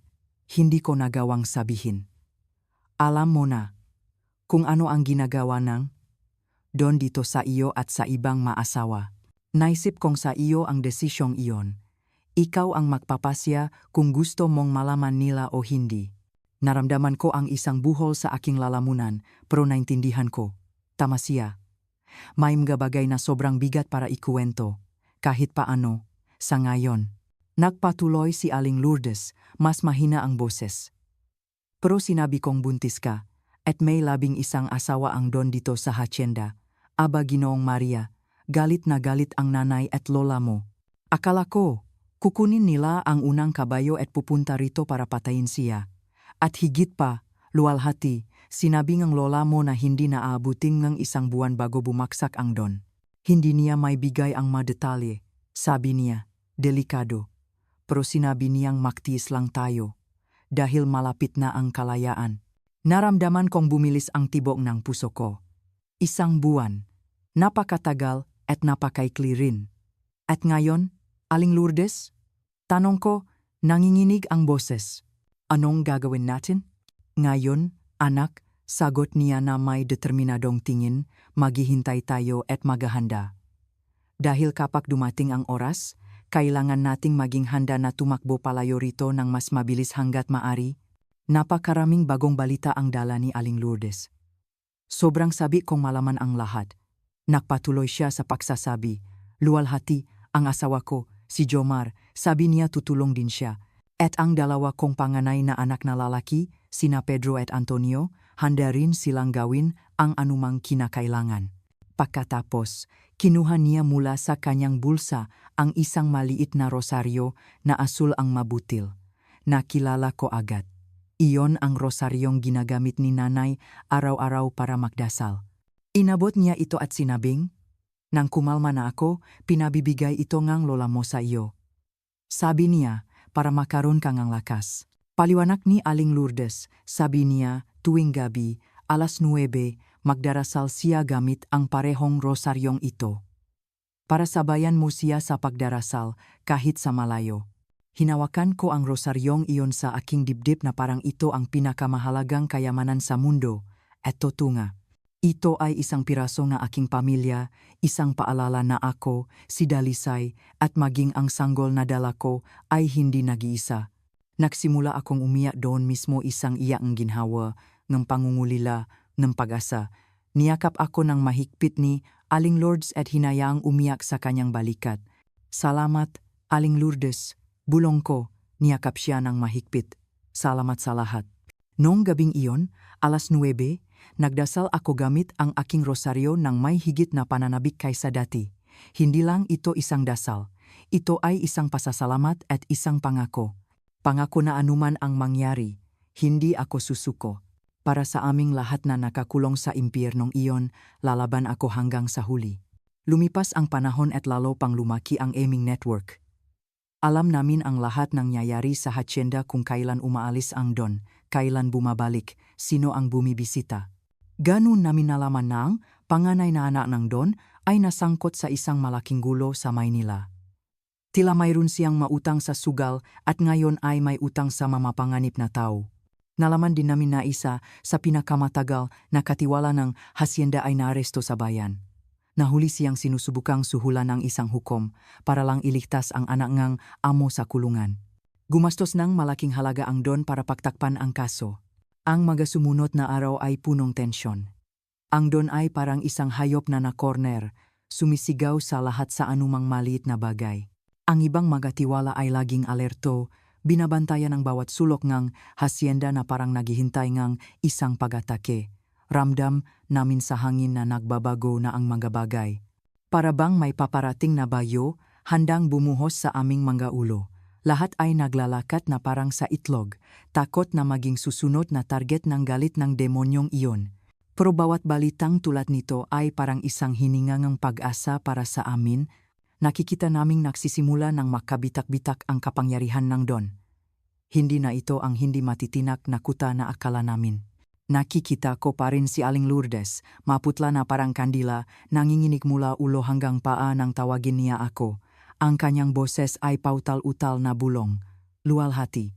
hindi ko nagawang sabihin. Alam mo na kung ano ang ginagawa ng Don dito sa iyo at sa ibang maasawa. Naisip kong sa iyo ang desisyong iyon. Ikaw ang magpapasya kung gusto mong malaman nila o hindi. Naramdaman ko ang isang buhol sa aking lalamunan, pero naintindihan ko. Tama siya. May mga bagay na sobrang bigat para ikuwento. Kahit paano, sa ngayon. Nagpatuloy si Aling Lourdes, mas mahina ang boses. Pero sinabi kong buntis ka, at may 11 asawa ang Don dito sa hacienda. Aba Ginoong Maria, galit na galit ang nanay at lola mo. Akala ko, kukunin nila ang unang kabayo at pupunta rito para patayin siya. At higit pa, luwalhati, sinabi ng lola mo na hindi naaabuting ng 1 buwan bago bumaksak ang Don. Hindi niya may bigay ang mga detalye. Sabi niya, delikado. Pero sinabi niyang magtiis lang tayo. Dahil malapit na ang kalayaan. Naramdaman kong bumilis ang tibok ng puso ko. 1 buwan. Napakatagal at napakaikli rin. At ngayon, Aling Lourdes? Tanong ko, nanginginig ang boses. Anong gagawin natin? Ngayon, anak, sagot niya na may determinadong tingin, maghihintay tayo at maghahanda. Dahil kapag dumating ang oras, kailangan nating maging handa na tumakbo palayo rito ng mas mabilis hanggat maari. Napakaraming bagong balita ang dala ni Aling Lourdes. Sobrang sabi kong malaman ang lahat. Nagpatuloy siya sa pagsasabi. Luwalhati, ang asawa ko, si Jomar, sabi niya tutulong din siya. At ang 2 kong panganay na anak na lalaki, sina Pedro at Antonio, handa rin silang gawin ang anumang kinakailangan. Pagkatapos, kinuha niya mula sa kanyang bulsa ang isang maliit na rosaryo na asul ang mabutil. Nakilala ko agad. Iyon ang rosaryong ginagamit ni nanay araw-araw para magdasal. Inabot niya ito at sinabing, nang kumalma na ako, pinabibigay ito ngang lola mo sa iyo. Sabi niya, para makaroon kang ang lakas. Paliwanag ni Aling Lourdes, sabi niya, tuwing gabi, 9:00, magdarasal siya gamit ang parehong rosaryong ito. Para sabayan mo siya sa pagdarasal kahit sa malayo. Hinawakan ko ang rosaryong iyon sa aking dibdib na parang ito ang pinakamahalagang kayamanan sa mundo. At totunga, ito ay isang piraso na aking pamilya, isang paalala na ako, si Dalisay, at maging ang sanggol na dala ko ay hindi nag-iisa. Nagsimula akong umiyak doon mismo isang iyak ng ginhawa, ng pangungulila, ng pag-asa. Niyakap ako ng mahigpit ni Aling Lourdes at hinayaang umiyak sa kanyang balikat. Salamat, Aling Lourdes. Bulong ko, niyakap siya ng mahigpit. Salamat sa lahat. Noong gabing iyon, 9:00, nagdasal ako gamit ang aking rosaryo ng may higit na pananabik kaysa dati. Hindi lang ito isang dasal. Ito ay isang pasasalamat at isang pangako. Pangako na anuman ang mangyari, hindi ako susuko. Para sa aming lahat na nakakulong sa impyernong iyon, lalaban ako hanggang sa huli. Lumipas ang panahon at lalo pang lumaki ang aming network. Alam namin ang lahat ng nangyayari sa hacienda kung kailan umaalis ang Don, kailan bumabalik, sino ang bumibisita. Ganun namin nalaman na ang panganay na anak ng Don ay nasangkot sa isang malaking gulo sa Maynila. Tila mayroon siyang mautang sa sugal at ngayon ay may utang sa mamapanganib na tao. Nalaman din namin na isa sa pinakamatagal na katiwala ng hacienda ay naaresto sa bayan. Nahuli siyang sinusubukang suhulan ng isang hukom para lang iligtas ang anak ngang amo sa kulungan. Gumastos ng malaking halaga ang Don para pagtakpan ang kaso. Ang magasumunod na araw ay punong tensyon. Ang Don ay parang isang hayop na na-corner, sumisigaw sa lahat sa anumang maliit na bagay. Ang ibang magatiwala ay laging alerto, binabantayan ang bawat sulok ngang hacienda na parang naghihintay ngang isang pag-atake. Ramdam namin sa hangin na nagbabago na ang mga bagay. Para bang may paparating na bagyo, handang bumuhos sa aming mga ulo. Lahat ay naglalakat na parang sa itlog, takot na maging susunod na target ng galit ng demonyong iyon. Pero bawat balitang tulad nito ay parang isang hiningangang pag-asa para sa amin. Nakikita naming nagsisimula ng makabitak-bitak ang kapangyarihan ng Don. Hindi na ito ang hindi matitinak na kuta na akala namin. Nakikita ko pa rin si Aling Lourdes, maputla na parang kandila, nanginginig mula ulo hanggang paa nang tawagin niya ako. Ang kanyang boses ay pautal-utal na bulong. Luwalhati.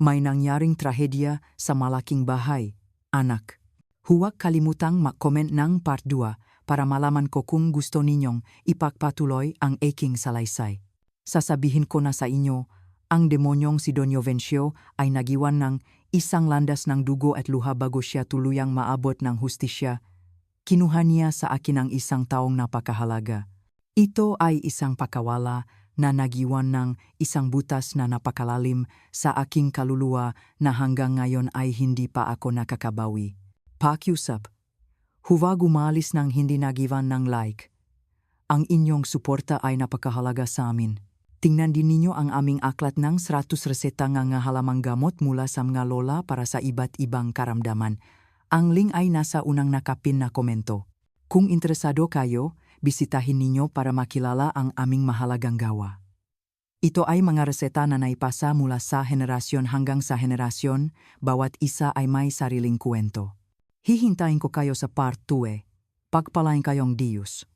May nangyaring trahedya sa malaking bahay, anak. Huwag kalimutang mag-comment ng part 2 para malaman ko kung gusto ninyong ipagpatuloy ang aking salaysay. Sasabihin ko na sa inyo, ang demonyong si Don Jovencio ay nagiwan ng isang landas ng dugo at luha bago siya tuluyang maabot ng hustisya. Kinuha niya sa akin ang isang taong napakahalaga. Ito ay isang pakawala na nagiwan ng isang butas na napakalalim sa aking kaluluwa na hanggang ngayon ay hindi pa ako nakakabawi. Pakiusap, huwag umalis nang hindi nagiwan ng like. Ang inyong suporta ay napakahalaga sa amin. Tingnan din ninyo ang aming aklat ng 100 reseta nga halamang gamot mula sa mga lola para sa iba't ibang karamdaman. Ang link ay nasa unang nakapin na komento. Kung interesado kayo, bisitahin ninyo para makilala ang aming mahalagang gawa. Ito ay mga reseta na naipasa mula sa henerasyon hanggang sa henerasyon, bawat isa ay may sariling kwento. Hihintayin ko kayo sa part 2. Pagpalain kayong Diyos.